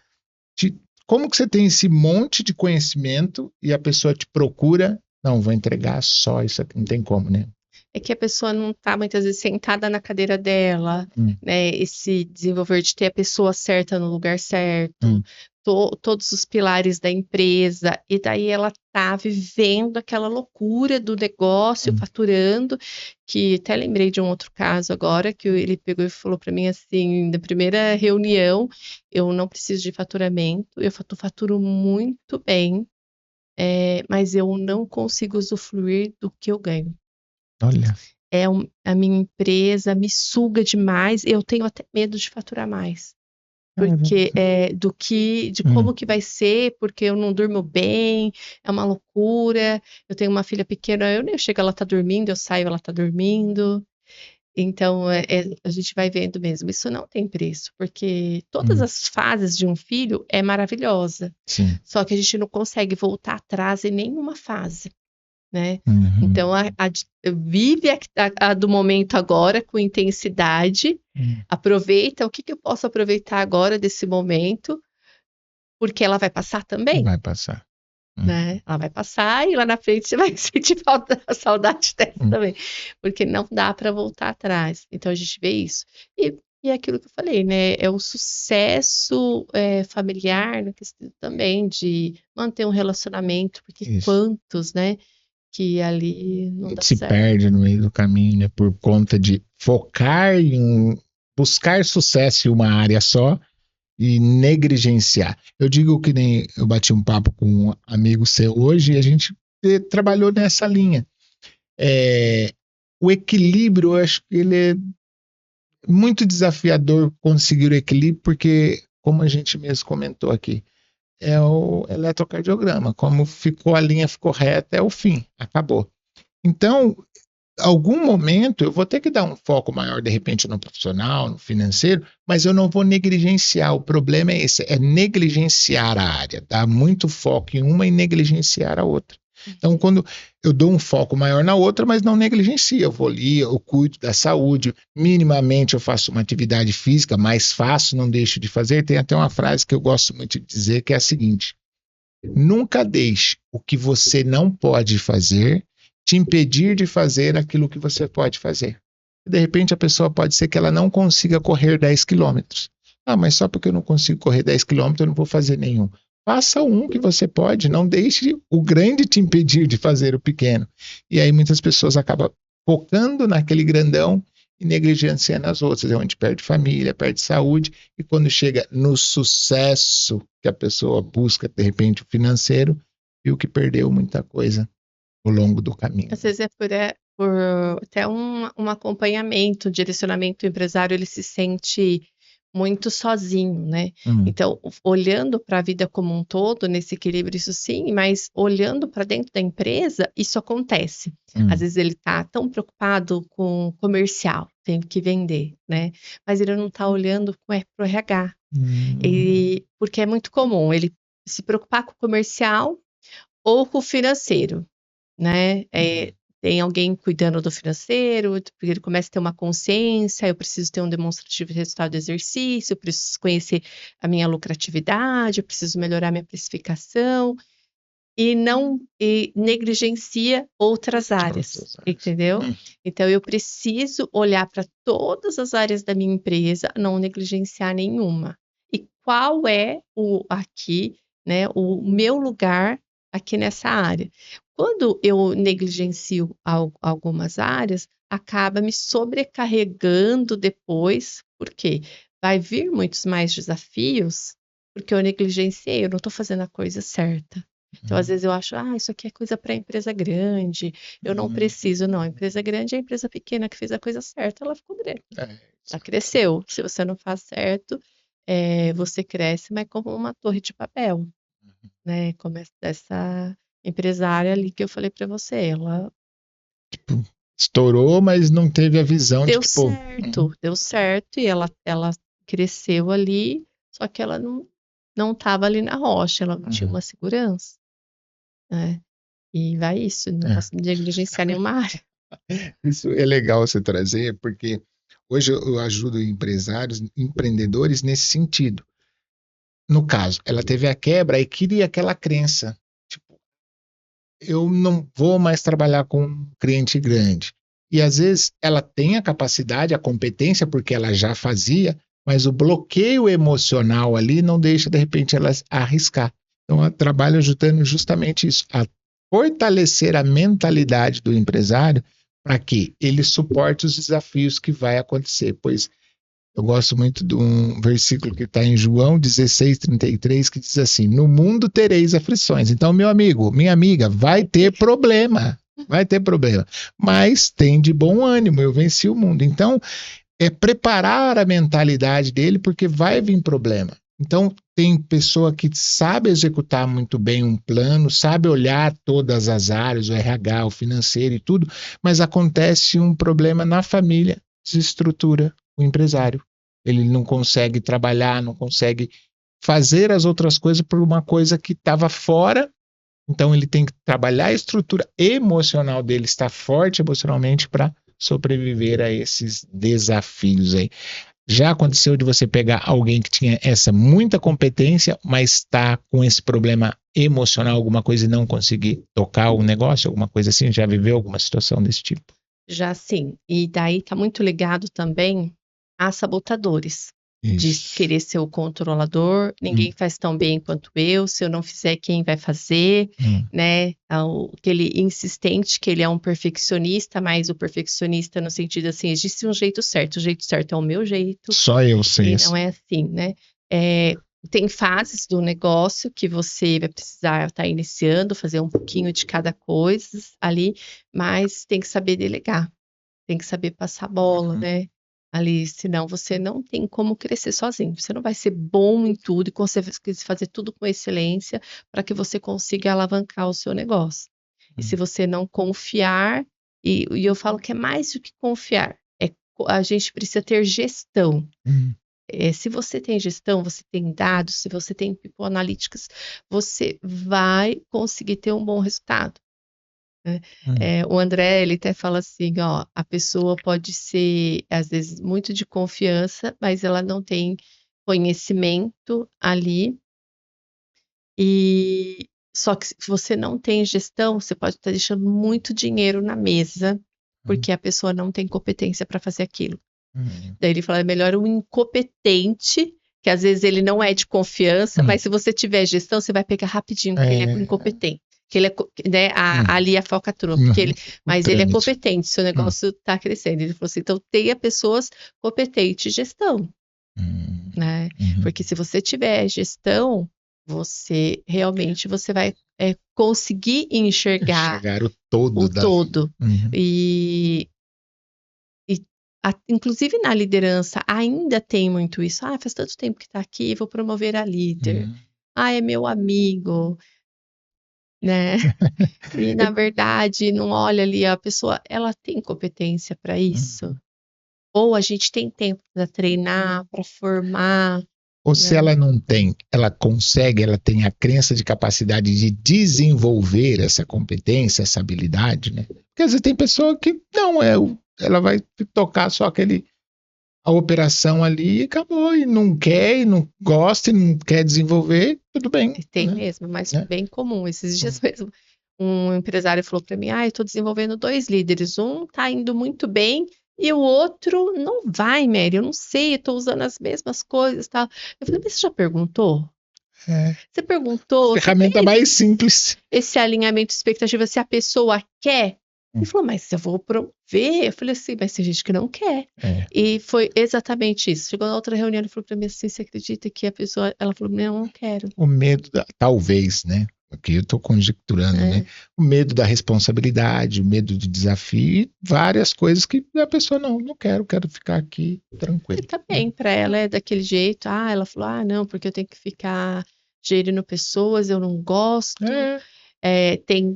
te como que você tem esse monte de conhecimento e a pessoa te procura? Não, vou entregar só isso aqui, não tem como, né? É que a pessoa não está muitas vezes sentada na cadeira dela, né? Esse desenvolver de ter a pessoa certa no lugar certo, todos os pilares da empresa, e daí ela tá vivendo aquela loucura do negócio, faturando, que até lembrei de um outro caso agora, que ele pegou e falou para mim assim, na primeira reunião, eu não preciso de faturamento, eu faturo muito bem, mas eu não consigo usufruir do que eu ganho. Olha. A minha empresa me suga demais, eu tenho até medo de faturar mais. Porque de como que vai ser, porque eu não durmo bem, é uma loucura. Eu tenho uma filha pequena, eu nem chego, ela tá dormindo, eu saio, ela tá dormindo. Então, a gente vai vendo mesmo. Isso não tem preço, porque todas as fases de um filho é maravilhosa. Sim. Só que a gente não consegue voltar atrás em nenhuma fase. Né? Então, vive a do momento agora com intensidade, aproveita o que eu posso aproveitar agora desse momento, porque ela vai passar também. Vai passar. Né? Ela vai passar e lá na frente você vai sentir a saudade dela também, porque não dá para voltar atrás. Então, a gente vê isso. E é aquilo que eu falei, né? É o sucesso familiar, na questão também de manter um relacionamento, porque quantos, né? Que ali não dá se certo. perde no meio do caminho, né? Por conta de focar em buscar sucesso em uma área só e negligenciar. Eu digo que nem eu bati um papo com um amigo seu hoje e a gente trabalhou nessa linha. O equilíbrio, eu acho que ele é muito desafiador conseguir o equilíbrio, porque, como a gente mesmo comentou aqui, é o eletrocardiograma. Como ficou a linha, ficou reta, é o fim, acabou. Então, algum momento eu vou ter que dar um foco maior, de repente, no profissional, no financeiro, mas eu não vou negligenciar. O problema é esse, é negligenciar a área, dar muito foco em uma e negligenciar a outra. Então, quando eu dou um foco maior na outra, mas não negligencio, eu vou ali, eu cuido da saúde, minimamente eu faço uma atividade física, mais fácil, não deixo de fazer. Tem até uma frase que eu gosto muito de dizer, que é a seguinte: nunca deixe o que você não pode fazer te impedir de fazer aquilo que você pode fazer. De repente a pessoa pode ser que ela não consiga correr 10 quilômetros. Mas só porque eu não consigo correr 10 quilômetros eu não vou fazer nenhum. Faça um que você pode, não deixe o grande te impedir de fazer o pequeno. E aí muitas pessoas acabam focando naquele grandão e negligenciando as outras, é onde perde família, perde saúde, e quando chega no sucesso que a pessoa busca, de repente, o financeiro, viu que perdeu muita coisa ao longo do caminho. Às vezes é por até um acompanhamento, direcionamento, o empresário ele se sente muito sozinho, né? Então, olhando para a vida como um todo, nesse equilíbrio, isso sim, mas olhando para dentro da empresa, isso acontece. Às vezes ele está tão preocupado com o comercial, tem que vender, né? Mas ele não está olhando para o RH. Porque é muito comum ele se preocupar com o comercial ou com o financeiro, né? Tem alguém cuidando do financeiro, porque ele começa a ter uma consciência, eu preciso ter um demonstrativo de resultado do exercício, eu preciso conhecer a minha lucratividade, eu preciso melhorar minha precificação, e negligencia outras áreas, entendeu? Então, eu preciso olhar para todas as áreas da minha empresa, não negligenciar nenhuma. E qual é aqui, né, o meu lugar aqui nessa área? Quando eu negligencio algumas áreas, acaba me sobrecarregando depois, porque vai vir muitos mais desafios, porque eu negligenciei, eu não estou fazendo a coisa certa. Então, às vezes eu acho, isso aqui é coisa para empresa grande, eu não preciso, não. A empresa grande é a empresa pequena que fez a coisa certa, ela ficou grande. Ela cresceu. Se você não faz certo, você cresce, mas como uma torre de papel, né? Como essa empresária ali que eu falei para você, ela estourou, mas não teve a visão deu de que, certo, deu certo, e ela cresceu ali, só que ela não estava ali na rocha, ela não tinha uma segurança, né? E vai isso, não posso negligenciar nenhuma área. Isso é legal você trazer, porque hoje eu ajudo empresários, empreendedores nesse sentido. no caso, ela teve a quebra e cria aquela crença, tipo, eu não vou mais trabalhar com um cliente grande. E às vezes ela tem a capacidade, a competência, porque ela já fazia, mas o bloqueio emocional ali não deixa, de repente, ela arriscar. Então, ela trabalha ajudando justamente isso, a fortalecer a mentalidade do empresário para que ele suporte os desafios que vai acontecer. Pois eu gosto muito de um versículo que está em João 16:33, que diz assim: no mundo tereis aflições. Então, meu amigo, minha amiga, vai ter problema. Vai ter problema. Mas tem de bom ânimo, eu venci o mundo. Então, é preparar a mentalidade dele, porque vai vir problema. Então, tem pessoa que sabe executar muito bem um plano, sabe olhar todas as áreas, o RH, o financeiro e tudo, mas acontece um problema na família, desestrutura o empresário. Ele não consegue trabalhar, não consegue fazer as outras coisas por uma coisa que estava fora. Então, ele tem que trabalhar a estrutura emocional dele, estar forte emocionalmente para sobreviver a esses desafios aí. Já aconteceu de você pegar alguém que tinha essa muita competência, mas está com esse problema emocional, alguma coisa, e não conseguir tocar o negócio, alguma coisa assim? Já viveu alguma situação desse tipo? Já sim. E daí está muito ligado também a sabotadores. De Isso. querer ser o controlador, ninguém faz tão bem quanto eu, se eu não fizer, quem vai fazer, né? Aquele insistente que ele é um perfeccionista, mas o perfeccionista no sentido assim, existe um jeito certo, o jeito certo é o meu jeito. Só eu sei E isso. não é assim, né? Tem fases do negócio que você vai precisar estar iniciando, fazer um pouquinho de cada coisa ali, mas tem que saber delegar, tem que saber passar a bola, né? Ali, senão você não tem como crescer sozinho. Você não vai ser bom em tudo e conseguir fazer tudo com excelência para que você consiga alavancar o seu negócio. E se você não confiar, e eu falo que é mais do que confiar, a gente precisa ter gestão. Se você tem gestão, você tem dados, se você tem people analytics, você vai conseguir ter um bom resultado. Né? O André, ele até fala assim, ó, a pessoa pode ser, às vezes, muito de confiança, mas ela não tem conhecimento ali, e só que se você não tem gestão, você pode estar deixando muito dinheiro na mesa, porque a pessoa não tem competência para fazer aquilo. Daí ele fala, é melhor um incompetente, que às vezes ele não é de confiança, mas se você tiver gestão, você vai pegar rapidinho, porque ele é incompetente. Que ele é, né, ali a falcatrua, mas ele é competente, seu negócio está crescendo. Ele falou assim, então tenha pessoas competentes em gestão, né? Porque se você tiver gestão, você realmente vai conseguir enxergar o todo. Todo. Inclusive na liderança ainda tem muito isso. Faz tanto tempo que está aqui, vou promover a líder. É meu amigo, né? E na verdade, não olha ali, a pessoa, ela tem competência para isso? Ou a gente tem tempo para treinar, para formar? Ou se ela não tem, ela consegue, ela tem a crença de capacidade de desenvolver essa competência, essa habilidade, né? Porque às vezes tem pessoa que não ela vai tocar só a operação ali e acabou, e não quer, e não gosta, e não quer desenvolver, tudo bem. Tem mesmo, mas bem comum. Esses dias mesmo, um empresário falou para mim, eu estou desenvolvendo 2 líderes, um está indo muito bem e o outro não vai, Mary, eu não sei, eu estou usando as mesmas coisas, tal. Eu falei, mas você já perguntou? Você perguntou? Ferramenta mais simples. Esse alinhamento de expectativa, se a pessoa quer? Ele falou, mas eu vou prover. Eu falei assim, mas tem gente que não quer. E foi exatamente isso. Chegou na outra reunião, ele falou para mim assim, você acredita que a pessoa, ela falou, não quero. O medo, talvez, né? Aqui eu estou conjecturando, né? O medo da responsabilidade, o medo de desafio, e várias coisas que a pessoa não quero ficar aqui tranquilo. E também, para ela é daquele jeito, ela falou, não, porque eu tenho que ficar gerindo pessoas, eu não gosto.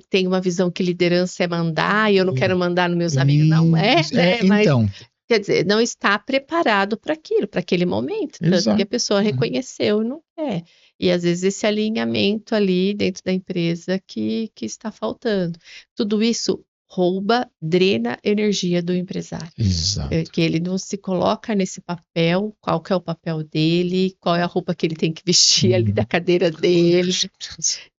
Tem uma visão que liderança é mandar, e eu não quero mandar nos meus amigos, não é, né? Então. Mas, quer dizer, não está preparado para aquilo, para aquele momento, tanto que a pessoa reconheceu e não quer. E às vezes esse alinhamento ali dentro da empresa que está faltando. Tudo isso rouba, drena a energia do empresário. Exato. Que ele não se coloca nesse papel, qual que é o papel dele, qual é a roupa que ele tem que vestir ali da cadeira dele,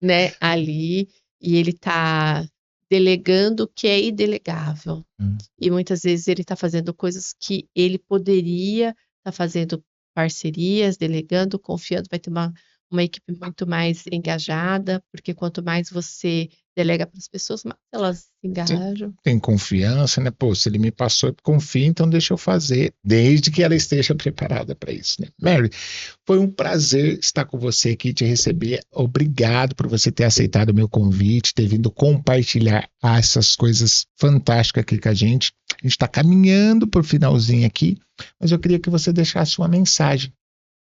né, ali, e ele tá delegando o que é indelegável. E muitas vezes ele tá fazendo coisas que ele poderia estar fazendo parcerias, delegando, confiando, vai ter uma equipe muito mais engajada, porque quanto mais você delega para as pessoas, mais elas se engajam. Tem confiança, né? Pô, se ele me passou, eu confio, então deixa eu fazer, desde que ela esteja preparada para isso, né? Mary, foi um prazer estar com você aqui, te receber. Obrigado por você ter aceitado o meu convite, ter vindo compartilhar essas coisas fantásticas aqui com a gente. A gente está caminhando para o finalzinho aqui, mas eu queria que você deixasse uma mensagem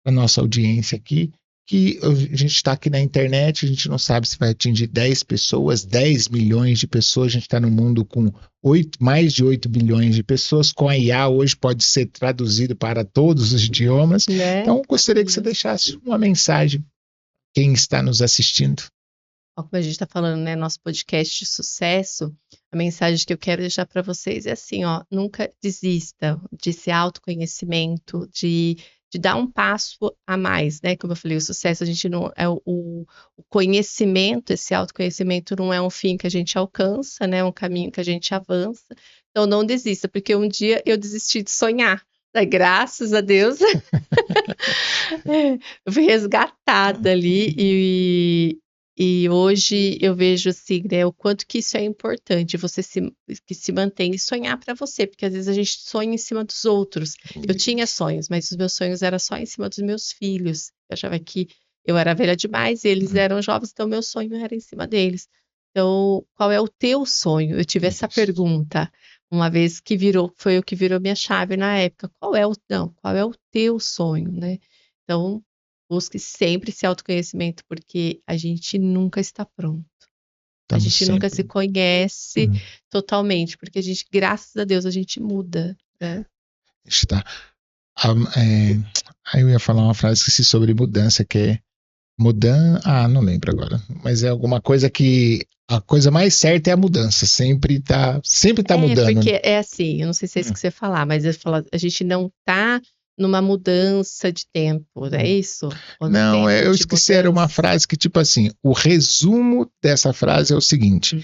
para nossa audiência aqui, que a gente está aqui na internet, a gente não sabe se vai atingir 10 pessoas, 10 milhões de pessoas, a gente está no mundo com mais de 8 bilhões de pessoas, com a IA hoje pode ser traduzido para todos os idiomas, então gostaria que você deixasse uma mensagem quem está nos assistindo. Como a gente está falando, né, nosso podcast de sucesso, a mensagem que eu quero deixar para vocês é assim, ó, nunca desista desse autoconhecimento, de dar um passo a mais, né? Como eu falei, o sucesso, a gente não é o conhecimento, esse autoconhecimento não é um fim que a gente alcança, né? É um caminho que a gente avança. Então não desista, porque um dia eu desisti de sonhar. Graças a Deus, eu fui resgatada ali e hoje eu vejo assim, né, o quanto que isso é importante, você que se mantém e sonhar para você, porque às vezes a gente sonha em cima dos outros. Eu tinha sonhos, mas os meus sonhos eram só em cima dos meus filhos. Eu achava que eu era velha demais e eles eram jovens, então meu sonho era em cima deles. Então, qual é o teu sonho? Eu tive essa pergunta uma vez que foi o que virou minha chave na época. Qual é o teu sonho, né? Então, busque sempre esse autoconhecimento, porque a gente nunca está pronto. A gente nunca se conhece totalmente, porque a gente, graças a Deus, a gente muda, né? Está. Aí eu ia falar uma frase, esqueci, sobre mudança, que é não lembro agora, mas é alguma coisa que a coisa mais certa é a mudança, sempre tá mudando. Porque é assim, eu não sei se é isso que você falar, mas a gente não tá numa mudança de tempo, não é isso? Não, eu esqueci, era uma frase que, tipo assim, o resumo dessa frase é o seguinte: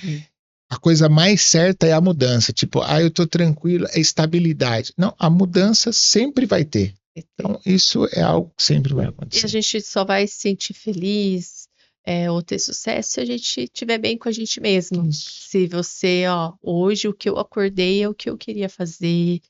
a coisa mais certa é a mudança. Tipo, eu tô tranquilo, é estabilidade. Não, a mudança sempre vai ter. Então, isso é algo que sempre vai acontecer. E a gente só vai se sentir feliz ou ter sucesso se a gente estiver bem com a gente mesmo. Se você, hoje o que eu acordei é o que eu queria fazer,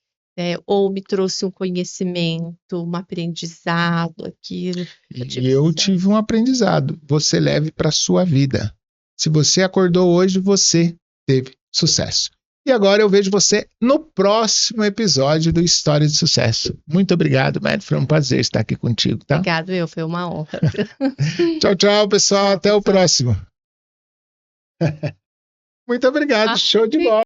ou me trouxe um conhecimento, um aprendizado, aquilo. E eu tive um aprendizado. Você leve para sua vida. Se você acordou hoje, você teve sucesso. E agora eu vejo você no próximo episódio do História de Sucesso. Muito obrigado, Mary. Foi um prazer estar aqui contigo, tá? Obrigado, foi uma honra. Tchau, tchau, pessoal. Até o próximo. Muito obrigado. Show de bola.